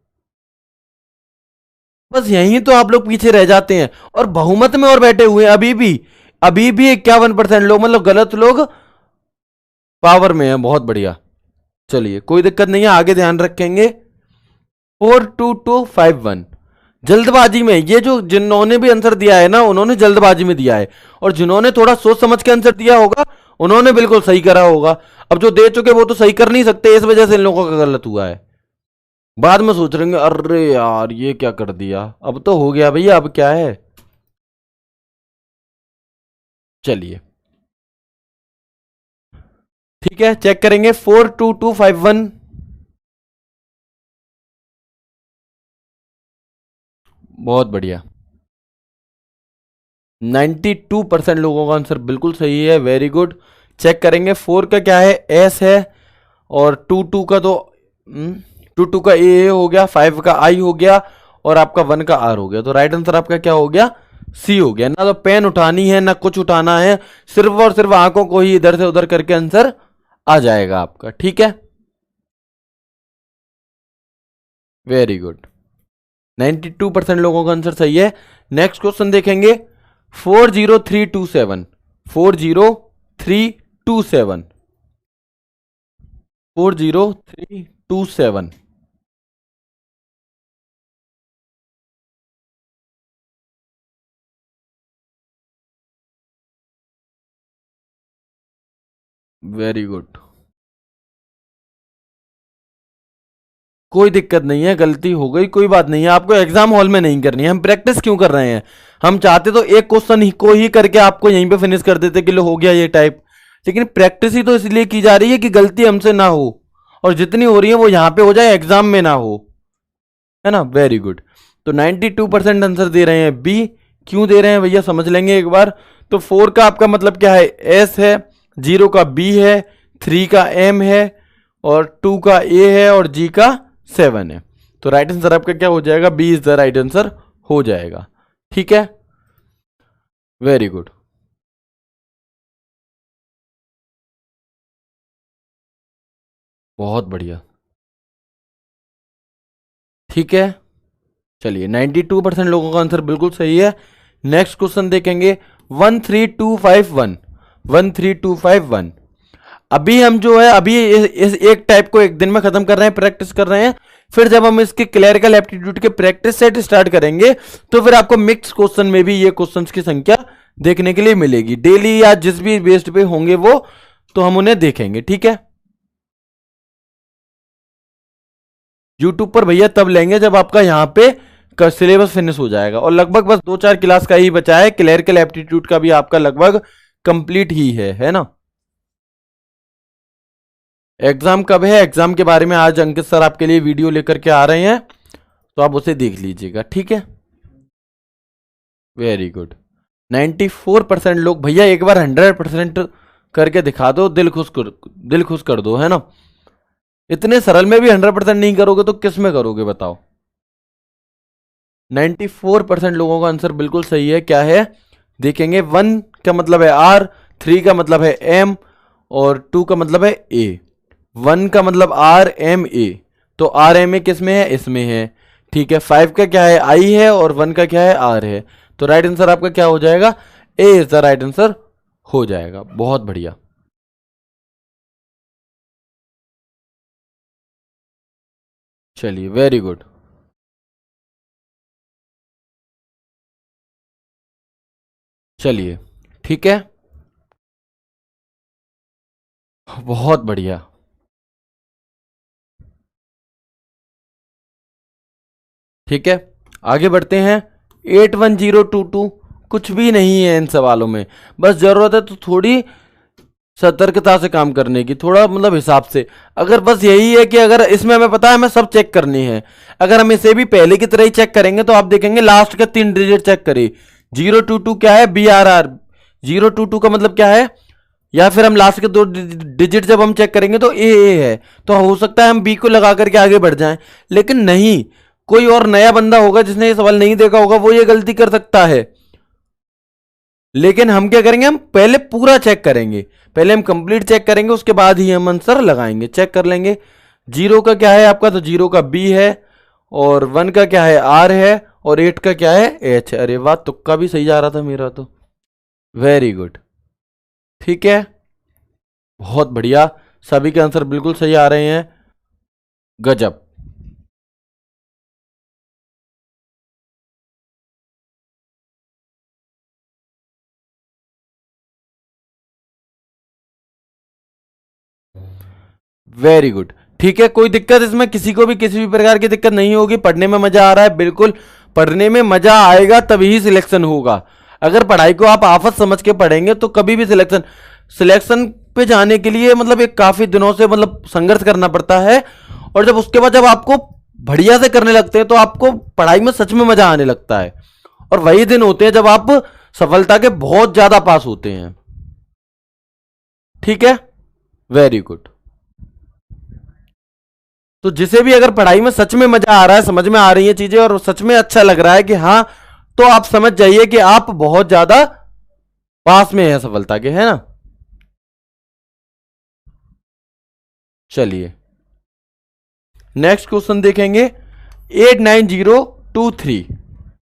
बस यहीं तो आप लोग पीछे रह जाते हैं और बहुमत में और बैठे हुए हैं अभी भी 51% लोग, मतलब गलत लोग पावर में हैं। बहुत बढ़िया, चलिए कोई दिक्कत नहीं है, आगे ध्यान रखेंगे। 42251। जल्दबाजी में, ये जो जिन्होंने भी आंसर दिया है ना, उन्होंने जल्दबाजी में दिया है, और जिन्होंने थोड़ा सोच समझ के आंसर दिया होगा उन्होंने बिल्कुल सही करा होगा। अब जो दे चुके वो तो सही कर नहीं सकते, इस वजह से इन लोगों का गलत हुआ है। बाद में सोच रहे हैं अरे यार ये क्या कर दिया, अब तो हो गया भैया, अब क्या है। चलिए ठीक है, चेक करेंगे। 42251। बहुत बढ़िया। 92% लोगों का आंसर बिल्कुल सही है, वेरी गुड। चेक करेंगे 4 का क्या है, एस है, और 22 का तो 22 का ए हो गया, 5 का आई हो गया, और आपका 1 का आर हो गया। तो राइट आंसर आपका क्या हो गया, सी हो गया। ना तो पेन उठानी है ना कुछ उठाना है, सिर्फ और सिर्फ आंखों को ही इधर से उधर करके आंसर आ जाएगा आपका। ठीक है, वेरी गुड। 92% लोगों का आंसर सही है। नेक्स्ट क्वेश्चन देखेंगे। 40327। 40327। 40327। Very good. कोई दिक्कत नहीं है, गलती हो गई कोई बात नहीं है, आपको एग्जाम हॉल में नहीं करनी है। हम प्रैक्टिस क्यों कर रहे हैं, हम चाहते तो एक क्वेश्चन ही को ही करके आपको यहीं पे फिनिश कर देते कि लो हो गया ये टाइप, लेकिन प्रैक्टिस ही तो इसलिए की जा रही है कि गलती हमसे ना हो, और जितनी हो रही है वो यहां पे हो जाए, एग्जाम में ना हो, है ना। Very good. तो 92% आंसर दे रहे हैं बी। क्यों दे रहे हैं भैया समझ लेंगे एक बार। तो 4 का आपका मतलब क्या है, एस है, 0 का बी है, 3 का एम है, और 2 का ए है, और जी का 7 है। तो राइट आंसर आपका क्या हो जाएगा, B is the right answer हो जाएगा। ठीक है, वेरी गुड। बहुत बढ़िया। ठीक है, चलिए 92% लोगों का आंसर बिल्कुल सही है। नेक्स्ट क्वेश्चन देखेंगे। 13251। 13251। अभी हम जो है अभी इस एक टाइप को एक दिन में खत्म कर रहे हैं, प्रैक्टिस कर रहे हैं। फिर जब हम इसके क्लरिकल एप्टीट्यूड के प्रैक्टिस सेट स्टार्ट करेंगे तो फिर आपको मिक्स क्वेश्चन में भी ये क्वेश्चंस की संख्या देखने के लिए मिलेगी, डेली या जिस भी बेस्ड पे होंगे वो, तो हम उन्हें देखेंगे। ठीक है, यूट्यूब पर भैया तब लेंगे जब आपका यहाँ पे सिलेबस फिनिश हो जाएगा, और लगभग बस 2-4 क्लास का ही बचा है, क्लरिकल एप्टीट्यूड का भी आपका लगभग कंप्लीट ही है ना। एग्जाम कब है, एग्जाम के बारे में आज अंकित सर आपके लिए वीडियो लेकर के आ रहे हैं, तो आप उसे देख लीजिएगा। ठीक है, वेरी गुड। 94% लोग, भैया एक बार 100% करके दिखा दो, दिल खुश कर दो, है ना। इतने सरल में भी 100% नहीं करोगे तो किस में करोगे बताओ। 94% लोगों का आंसर बिल्कुल सही है। क्या है देखेंगे। 1 का मतलब है आर, 3 का मतलब है एम, और 2 का मतलब है ए। 1 का मतलब आर एम ए, तो आर एम ए किस में है, इसमें है। ठीक है, 5 का क्या है, आई है, और 1 का क्या है, आर है। तो राइट आंसर आपका क्या हो जाएगा, ए इज द राइट आंसर हो जाएगा। बहुत बढ़िया। चलिए वेरी गुड। चलिए ठीक है, बहुत बढ़िया। ठीक है, आगे बढ़ते हैं। 81022। कुछ भी नहीं है इन सवालों में, बस जरूरत है तो थोड़ी सतर्कता से काम करने की, थोड़ा मतलब हिसाब से। अगर बस यही है कि अगर इसमें हमें पता है हमें सब चेक करनी है, अगर हम इसे भी पहले की तरह ही चेक करेंगे तो आप देखेंगे लास्ट का 3 डिजिट चेक करें। 022 क्या है, बी आर आर। 022 का मतलब क्या है, या फिर हम लास्ट के 2 डिजिट जब हम चेक करेंगे तो ए है, तो हो सकता है हम बी को लगा करके आगे बढ़ जाएं। लेकिन नहीं, कोई और नया बंदा होगा जिसने ये सवाल नहीं देखा होगा, वो ये गलती कर सकता है। लेकिन हम क्या करेंगे, हम पहले पूरा चेक करेंगे, पहले हम कंप्लीट चेक करेंगे, उसके बाद ही हम आंसर लगाएंगे, चेक कर लेंगे। 0 का क्या है आपका, तो 0 का बी है, और 1 का क्या है, आर है, और 8 का क्या है, एच। अरे वाह, तुक्का भी सही जा रहा था मेरा तो। Very good. ठीक है, बहुत बढ़िया। सभी के आंसर बिल्कुल सही आ रहे हैं। गजब। Very good. ठीक है, कोई दिक्कत इसमें किसी को भी किसी भी प्रकार की दिक्कत नहीं होगी। पढ़ने में मजा आ रहा है, बिल्कुल पढ़ने में मजा आएगा तभी ही सिलेक्शन होगा। अगर पढ़ाई को आप आफत समझ के पढ़ेंगे तो कभी भी सिलेक्शन सिलेक्शन पे जाने के लिए मतलब एक काफी दिनों से मतलब संघर्ष करना पड़ता है। और जब उसके बाद जब आपको बढ़िया से करने लगते हैं तो आपको पढ़ाई में सच में मजा आने लगता है। और वही दिन होते हैं जब आप सफलता के बहुत ज्यादा पास होते हैं। ठीक है, वेरी गुड। तो जिसे भी अगर पढ़ाई में सच में मजा आ रहा है, समझ में आ रही है चीजें और सच में अच्छा लग रहा है कि हाँ, तो आप समझ जाइए कि आप बहुत ज्यादा पास में हैं सफलता के, है ना। चलिए नेक्स्ट क्वेश्चन देखेंगे। 89023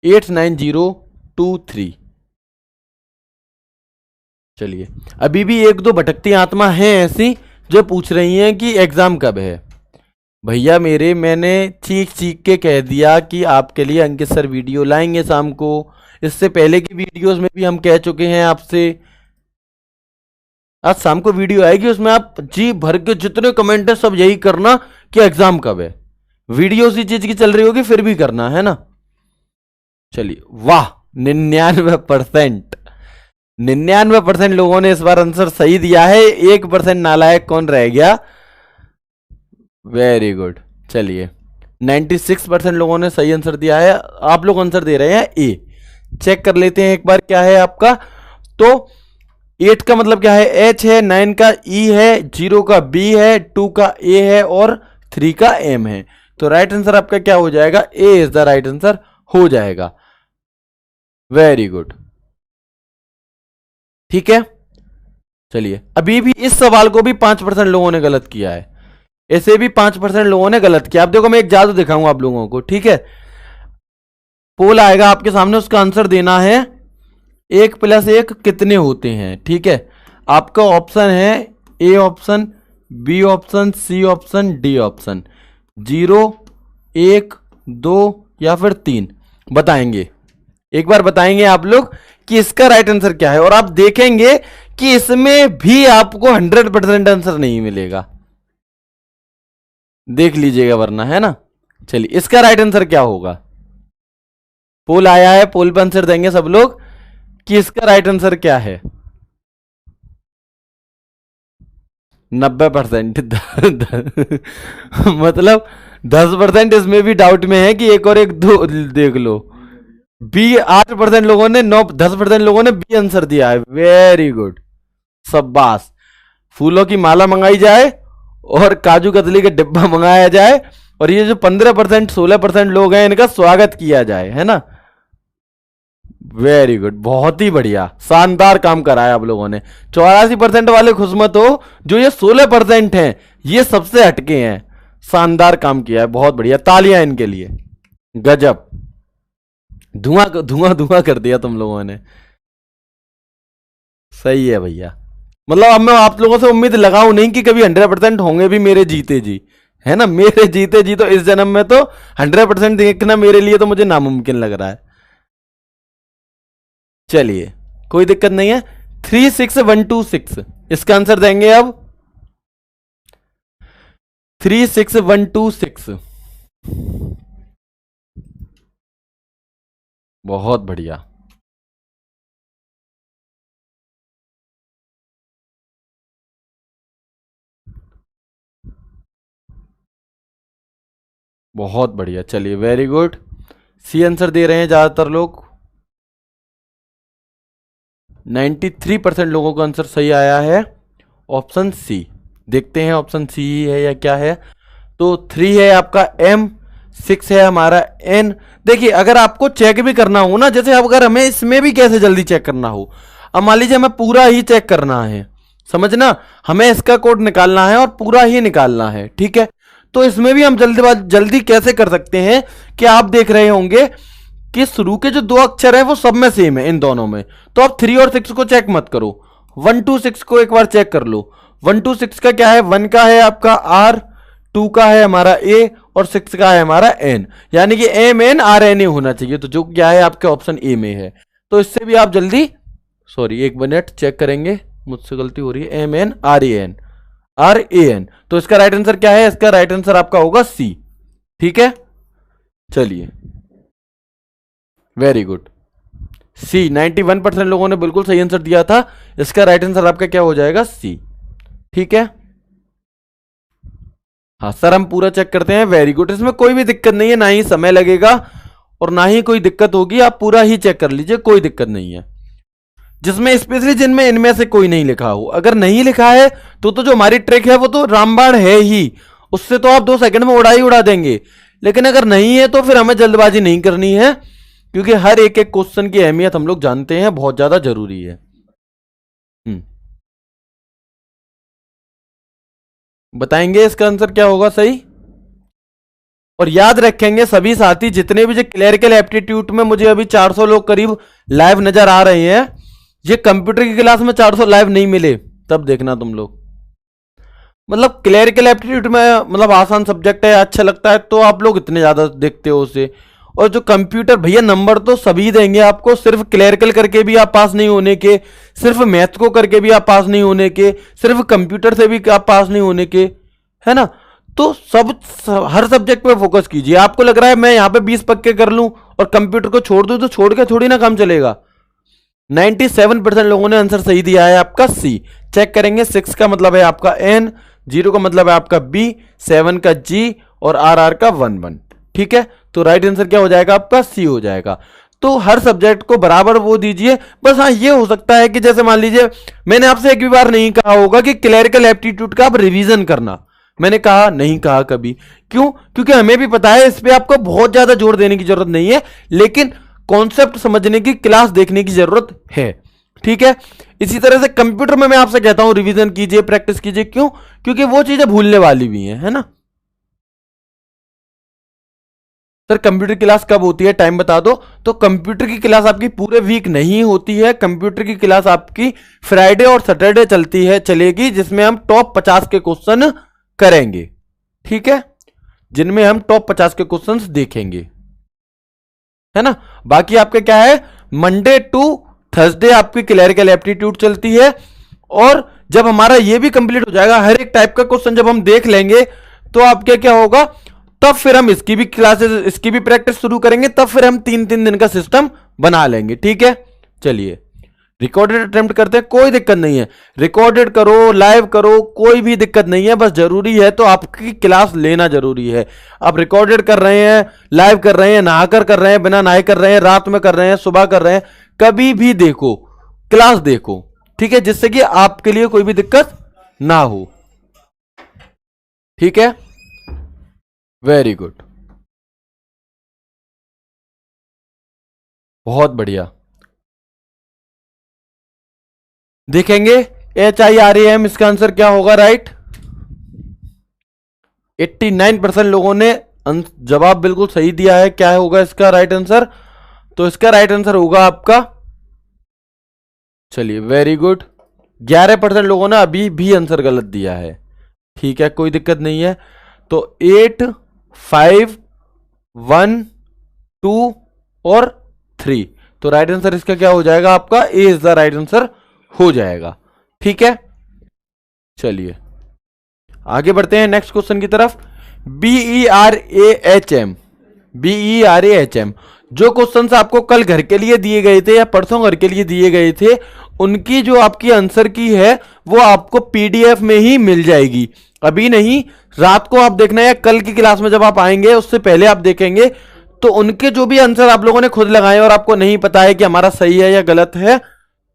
89023। चलिए, अभी भी एक दो भटकती आत्मा हैं ऐसी जो पूछ रही हैं कि एग्जाम कब है। भैया मेरे, मैंने चीख चीख के कह दिया कि आपके लिए अंकित सर वीडियो लाएंगे शाम को। इससे पहले की वीडियोस में भी हम कह चुके हैं आपसे। आज शाम को वीडियो आएगी, उसमें आप जी भर के जितने कमेंट है सब यही करना कि एग्जाम कब है। वीडियो उसी चीज की चल रही होगी फिर भी करना, है ना। चलिए, वाह 99%। 99% लोगों ने इस बार आंसर सही दिया है। 1% नालायक कौन रह गया। Very good. चलिए 96% लोगों ने सही आंसर दिया है। आप लोग आंसर दे रहे हैं ए। चेक कर लेते हैं एक बार क्या है आपका। तो 8 का मतलब क्या है, एच है, 9 का ई है, 0 का बी है, 2 का ए है और 3 का एम है। तो राइट आंसर आपका क्या हो जाएगा, ए इज द राइट आंसर हो जाएगा। Very good. ठीक है, चलिए अभी भी इस सवाल को भी 5% लोगों ने गलत किया है। ऐसे भी 5% लोगों ने गलत किया। अब देखो मैं एक जादू दिखाऊंगा आप लोगों को। ठीक है, पोल आएगा आपके सामने, उसका आंसर देना है 1 + 1 कितने होते हैं। ठीक है, आपका ऑप्शन है A option, B option, C option, D option. 0, 1, 2 या फिर 3 बताएंगे। एक बार बताएंगे आप लोग कि इसका राइट आंसर क्या है। और आप देखेंगे कि इसमें भी आपको 100% आंसर नहीं मिलेगा, देख लीजिएगा वरना, है ना। चलिए इसका राइट आंसर क्या होगा। पोल आया है, पोल पर आंसर देंगे सब लोग कि इसका राइट आंसर क्या है। 90%। मतलब 10% इसमें भी डाउट में है कि एक और एक दो देख लो। बी 8% लोगों ने, 10% लोगों ने बी आंसर दिया है। वेरी गुड, शाबाश। फूलों की माला मंगाई जाए और काजू कतली का डिब्बा मंगाया जाए और ये जो 15% 16% लोग हैं इनका स्वागत किया जाए, है ना। वेरी गुड, बहुत ही बढ़िया, शानदार काम कराया आप लोगों ने। 84% वाले खुश मत हो, जो ये 16% हैं ये सबसे हटके हैं। शानदार काम किया है, बहुत बढ़िया, तालियां इनके लिए। गजब, धुआं धुआं धुआं कर दिया तुम लोगों ने। सही है भैया। मतलब अब मैं आप लोगों से उम्मीद लगाऊं नहीं कि कभी 100% होंगे भी मेरे जीते जी, है ना। मेरे जीते जी तो इस जन्म में तो 100% देखना मेरे लिए तो मुझे नामुमकिन लग रहा है। चलिए कोई दिक्कत नहीं है। 36126 इसका आंसर देंगे अब। 36126, बहुत बढ़िया। बहुत बढ़िया, चलिए वेरी गुड। सी आंसर दे रहे हैं ज्यादातर लोग। 93% लोगों का आंसर सही आया है, ऑप्शन सी। देखते हैं ऑप्शन सी है या क्या है। तो 3 है आपका एम, 6 है हमारा एन। देखिए अगर आपको चेक भी करना हो ना, जैसे अगर हमें इसमें भी कैसे जल्दी चेक करना हो, अब मान लीजिए हमें पूरा ही चेक करना है, समझना, हमें इसका कोड निकालना है और पूरा ही निकालना है। ठीक है, तो इसमें भी हम जल्दी कैसे कर सकते हैं कि आप देख रहे होंगे कि शुरू के जो 2 अक्षर है वो सब में सेम है इन दोनों में। तो आप 3 और 6 को चेक मत करो, 1 2 6 को एक बार चेक कर लो। 1 to 6 का क्या है, 1 का है आपका R, 2 का है हमारा A और 6 का है हमारा N, यानी कि MN RNA होना चाहिए। तो जो क्या है आपके ऑप्शन ए में है। तो इससे भी आप जल्दी, सॉरी 1 मिनट चेक करेंगे, मुझसे गलती हो रही है, MN RAN। तो इसका राइट आंसर क्या है, इसका राइट आंसर आपका होगा सी। ठीक है, चलिए वेरी गुड, सी। 91% लोगों ने बिल्कुल सही आंसर दिया था। इसका राइट आंसर आपका क्या हो जाएगा, सी। ठीक है, हाँ सर हम पूरा चेक करते हैं। वेरी गुड, इसमें कोई भी दिक्कत नहीं है, ना ही समय लगेगा और ना ही कोई दिक्कत होगी, आप पूरा ही चेक कर लीजिए, कोई दिक्कत नहीं है। जिसमें स्पेशली जिनमें इनमें से कोई नहीं लिखा हो, अगर नहीं लिखा है तो जो हमारी ट्रिक है वो तो रामबाण है ही, उससे तो आप 2 सेकंड में उड़ा ही उड़ा देंगे। लेकिन अगर नहीं है तो फिर हमें जल्दबाजी नहीं करनी है, क्योंकि हर एक एक क्वेश्चन की अहमियत हम लोग जानते हैं, बहुत ज्यादा जरूरी है। बताएंगे इसका आंसर क्या होगा सही। और याद रखेंगे सभी साथी, जितने भी जो क्लरिकल एप्टीट्यूड में मुझे अभी 400 लोग करीब लाइव नजर आ रहे हैं, ये कंप्यूटर की क्लास में 400 लाइव नहीं मिले तब देखना तुम लोग। मतलब क्लरिकल एप्टीट्यूड में मतलब आसान सब्जेक्ट है, अच्छा लगता है तो आप लोग इतने ज्यादा देखते हो उसे। और जो कंप्यूटर भैया नंबर तो सभी देंगे आपको, सिर्फ क्लरिकल करके भी आप पास नहीं होने के, सिर्फ मैथ को करके भी आप पास नहीं होने के, सिर्फ कंप्यूटर से भी आप पास नहीं होने के, है ना। तो हर सब्जेक्ट पे फोकस कीजिए। आपको लग रहा है मैं यहाँ पे 20 पक्के कर लूं और कंप्यूटर को छोड़ दूं तो छोड़ के थोड़ी ना काम चलेगा। 97% लोगों ने आंसर सही दिया है आपका सी। चेक करेंगे, 6 का मतलब है आपका N, 0 का मतलब है आपका B, 7 का G और RR का 1 ठीक है, तो राइट आंसर क्या हो जाएगा आपका सी हो जाएगा। तो हर सब्जेक्ट को बराबर वो दीजिए। बस हाँ ये हो सकता है कि जैसे मान लीजिए मैंने आपसे एक भी बार नहीं कहा होगा कि क्लरिकल एप्टीट्यूड का आप रिवीजन करना, मैंने कहा नहीं कहा कभी। क्यों? क्योंकि हमें भी पता है इस पे आपको बहुत ज्यादा जोर देने की जरूरत नहीं है, लेकिन कॉन्सेप्ट समझने की, क्लास देखने की जरूरत है। ठीक है, इसी तरह से कंप्यूटर में मैं आपसे कहता हूं रिवीजन कीजिए, प्रैक्टिस कीजिए। क्यों? क्योंकि वो चीजें भूलने वाली भी है ना। सर कंप्यूटर क्लास कब होती है, टाइम बता दो। तो कंप्यूटर की क्लास आपकी पूरे वीक नहीं होती है, कंप्यूटर की क्लास आपकी फ्राइडे और सैटरडे चलती है, चलेगी, जिसमें हम टॉप 50 के क्वेश्चन करेंगे। ठीक है, जिनमें हम टॉप 50 के क्वेश्चंस देखेंगे, है ना। बाकी आपके क्या है, मंडे टू थर्सडे आपकी क्लरिकल एप्टीट्यूड चलती है। और जब हमारा ये भी कंप्लीट हो जाएगा, हर एक टाइप का क्वेश्चन जब हम देख लेंगे, तो आपके क्या होगा, तब फिर हम इसकी भी क्लासेस, इसकी भी प्रैक्टिस शुरू करेंगे। तब फिर हम 3-3 दिन का सिस्टम बना लेंगे। ठीक है, चलिए रिकॉर्डेड अटेम्प्ट करते हैं, कोई दिक्कत नहीं है, रिकॉर्डेड करो, लाइव करो, कोई भी दिक्कत नहीं है। बस जरूरी है तो आपकी क्लास लेना जरूरी है। आप रिकॉर्डेड कर रहे हैं, लाइव कर रहे हैं, नहाकर कर रहे हैं, बिना नहाए कर रहे हैं, रात में कर रहे हैं, सुबह कर रहे हैं, कभी भी देखो, क्लास देखो। ठीक है, जिससे कि आपके लिए कोई भी दिक्कत ना हो। ठीक है, वेरी गुड, बहुत बढ़िया। देखेंगे HIRAM, इसका आंसर क्या होगा, राइट। 89% लोगों ने जवाब बिल्कुल सही दिया है। क्या होगा इसका राइट आंसर? तो इसका राइट आंसर होगा आपका, चलिए वेरी गुड, 11% लोगों ने अभी भी आंसर गलत दिया है। ठीक है, कोई दिक्कत नहीं है। तो 8, 5, 1, 2 और 3, तो राइट आंसर इसका क्या हो जाएगा आपका, ए इज द राइट आंसर हो जाएगा। ठीक है, चलिए आगे बढ़ते हैं नेक्स्ट क्वेश्चन की तरफ। BERAHM, BERAHM, जो क्वेश्चन आपको कल घर के लिए दिए गए थे या परसों घर के लिए दिए गए थे, उनकी जो आपकी आंसर की है वो आपको PDF में ही मिल जाएगी। अभी नहीं, रात को आप देखना है, कल की क्लास में जब आप आएंगे उससे पहले आप देखेंगे, तो उनके जो भी आंसर आप लोगों ने खुद लगाए और आपको नहीं पता है कि हमारा सही है या गलत है,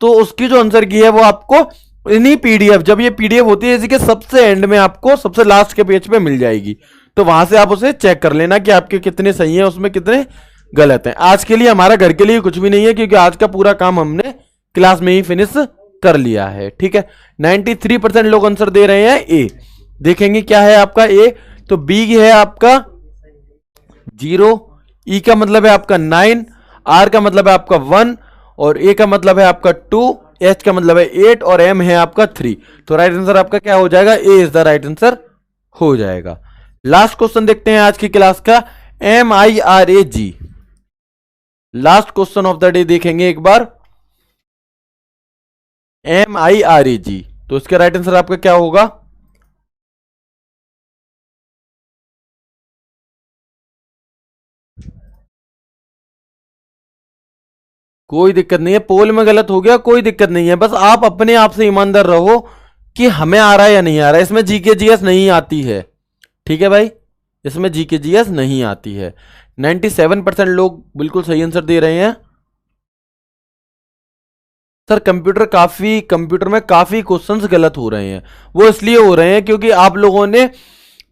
तो उसकी जो आंसर की है वो आपको इन्हीं PDF, जब ये PDF होती है इसी के सबसे एंड में, आपको सबसे लास्ट के पेज पे मिल जाएगी। तो वहां से आप उसे चेक कर लेना कि आपके कितने सही हैं, उसमें कितने गलत हैं। आज के लिए हमारा घर के लिए कुछ भी नहीं है, क्योंकि आज का पूरा काम हमने क्लास में ही फिनिश कर लिया है। ठीक है, 93% लोग आंसर दे रहे हैं ए। देखेंगे क्या है आपका ए, तो बी है आपका 0, ई का मतलब है आपका 9, आर का मतलब है आपका 1 और ए का मतलब है आपका 2, एच का मतलब है 8 और एम है आपका 3, तो राइट आंसर आपका क्या हो जाएगा, ए इज द राइट आंसर हो जाएगा। लास्ट क्वेश्चन देखते हैं आज की क्लास का, MIRAG, last question of the day देखेंगे एक बार, MIRAG, तो इसका राइट आंसर आपका क्या होगा, कोई दिक्कत नहीं है, पोल में गलत हो गया कोई दिक्कत नहीं है, बस आप अपने आप से ईमानदार रहो कि हमें आ रहा है या नहीं आ रहा है। इसमें जीके जीएस नहीं आती है, ठीक है भाई, इसमें जीके जीएस नहीं आती है। 97% लोग बिल्कुल सही आंसर दे रहे हैं। सर कंप्यूटर में काफी क्वेश्चंस गलत हो रहे हैं, वो इसलिए हो रहे हैं क्योंकि आप लोगों ने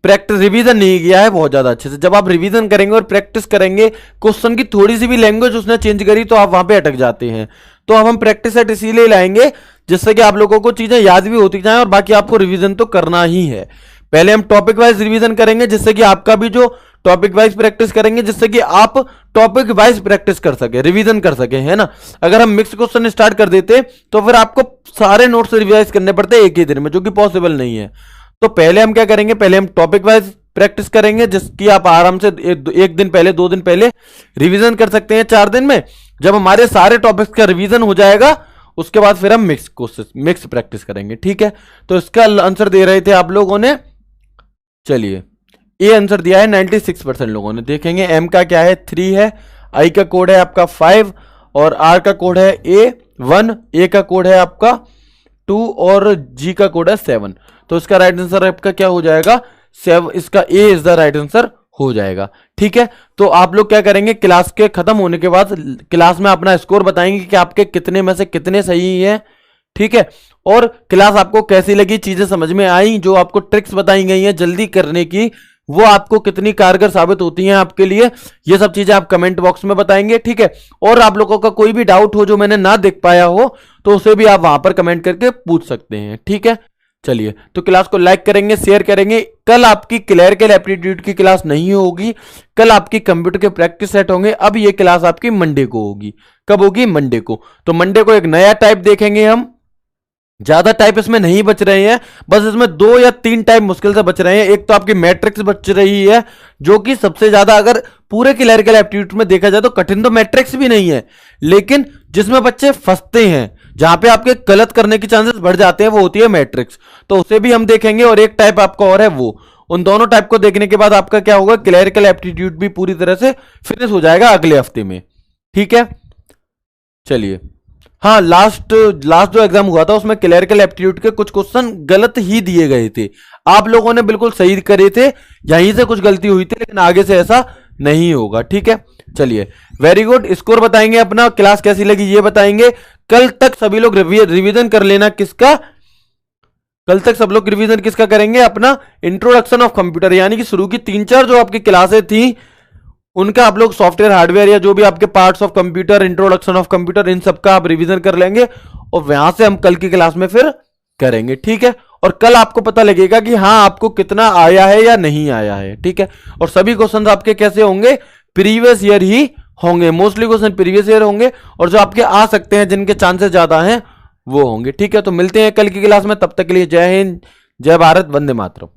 प्रैक्टिस रिवीजन नहीं किया है बहुत ज्यादा अच्छे से। जब आप रिवीजन करेंगे और प्रैक्टिस करेंगे, क्वेश्चन की थोड़ी सी भी लैंग्वेज उसने चेंज करी तो आप वहां पे अटक जाते हैं। तो अब हम प्रैक्टिस सेट इसीलिए लाएंगे जिससे कि आप लोगों को चीजें याद भी होती जाएं और बाकी आपको रिवीजन तो करना ही है। पहले हम टॉपिक वाइज रिवीजन करेंगे जिससे कि आपका भी जो टॉपिक वाइज प्रैक्टिस करेंगे जिससे कि आप टॉपिक वाइज प्रैक्टिस कर सके, रिवीजन कर सके, है ना। अगर हम मिक्स क्वेश्चन स्टार्ट कर देते तो फिर आपको सारे नोट्स रिवाइज करने पड़ते एक ही दिन में, जो कि पॉसिबल नहीं है। तो पहले हम क्या करेंगे, पहले हम टॉपिक वाइज प्रैक्टिस करेंगे जिसकी आप आराम से एक दिन पहले 2 दिन पहले रिवीजन कर सकते हैं 4 दिन में। जब हमारे सारे टॉपिक्स का रिवीजन हो जाएगा उसके बाद फिर हम मिक्स प्रैक्टिस करेंगे, ठीक है। तो इसका आंसर दे रहे थे आप लोगों ने, चलिए ए आंसर दिया है 96% लोगों ने। देखेंगे एम का क्या है 3 है, आई का कोड है आपका 5 और आर का कोड है A1, ए का कोड है आपका 2 और जी का कोड है 7। तो इसका राइट आंसर आपका क्या हो जाएगा 7, इसका ए इज द राइट आंसर हो जाएगा, ठीक है। तो आप लोग क्या करेंगे, क्लास के खत्म होने के बाद क्लास में अपना स्कोर बताएंगे कि आपके कितने में से कितने सही हैं, ठीक है। और क्लास आपको कैसी लगी, चीजें समझ में आई, जो आपको ट्रिक्स बताई गई हैं जल्दी करने की, वो आपको कितनी कारगर साबित होती हैं आपके लिए, ये सब चीजें आप कमेंट बॉक्स में बताएंगे, ठीक है। और आप लोगों का कोई भी डाउट हो जो मैंने ना देख पाया हो तो उसे भी आप वहां पर कमेंट करके पूछ सकते हैं, ठीक है। चलिए, तो क्लास को लाइक करेंगे, शेयर करेंगे। कल आपकी क्लरिकल एप्टीट्यूड की क्लास नहीं होगी, कल आपकी कंप्यूटर के प्रैक्टिस सेट होंगे। अब ये क्लास आपकी मंडे को होगी। कब होगी, मंडे को। तो मंडे को एक नया टाइप देखेंगे हम, ज्यादा टाइप इसमें नहीं बच रहे हैं, बस इसमें 2 या 3 टाइप मुश्किल से बच रहे हैं। एक तो आपकी मैट्रिक्स बच रही है जो कि सबसे ज्यादा, अगर पूरे क्लरिकल एप्टीट्यूड में देखा जाए तो कठिन तो मैट्रिक्स भी नहीं है, लेकिन जिसमें बच्चे फंसते हैं, जहां पे आपके गलत करने के चांसेस बढ़ जाते हैं, वो होती है मैट्रिक्स। तो उसे भी हम देखेंगे और एक टाइप आपका और है वो। उन दोनों टाइप को देखने के बाद आपका क्या होगा, क्लरिकल एप्टीट्यूड भी पूरी तरह से फिनिश हो जाएगा अगले हफ्ते में, ठीक है। चलिए, हाँ, लास्ट जो एग्जाम हुआ था उसमें क्लरिकल एप्टीट्यूड के कुछ क्वेश्चन गलत ही दिए गए थे। आप लोगों ने बिल्कुल सही करे थे, यहीं से कुछ गलती हुई थी, लेकिन आगे से ऐसा नहीं होगा, ठीक है। चलिए, वेरी गुड। स्कोर बताएंगे अपना, क्लास कैसी लगी ये बताएंगे। कल तक सभी लोग रिवीजन कर लेना। किसका? कल तक सब लोग रिवीजन किसका करेंगे? अपना इंट्रोडक्शन ऑफ कंप्यूटर, यानी कि शुरू की 3-4 जो आपकी क्लासें थी उनका आप लोग सॉफ्टवेयर हार्डवेयर या जो भी आपके parts of computer, introduction of computer, इन सब का आप रिवीजन कर लेंगे और वहां से हम कल की क्लास में फिर करेंगे, ठीक है। और कल आपको पता लगेगा कि हाँ आपको कितना आया है या नहीं आया है, ठीक है। और सभी क्वेश्चन आपके कैसे होंगे, प्रीवियस ईयर ही होंगे, मोस्टली क्वेश्चन प्रीवियस ईयर होंगे, और जो आपके आ सकते हैं जिनके चांसेस ज्यादा हैं वो होंगे, ठीक है। तो मिलते हैं कल की क्लास में, तब तक के लिए जय हिंद, जय भारत, वंदे मातरम।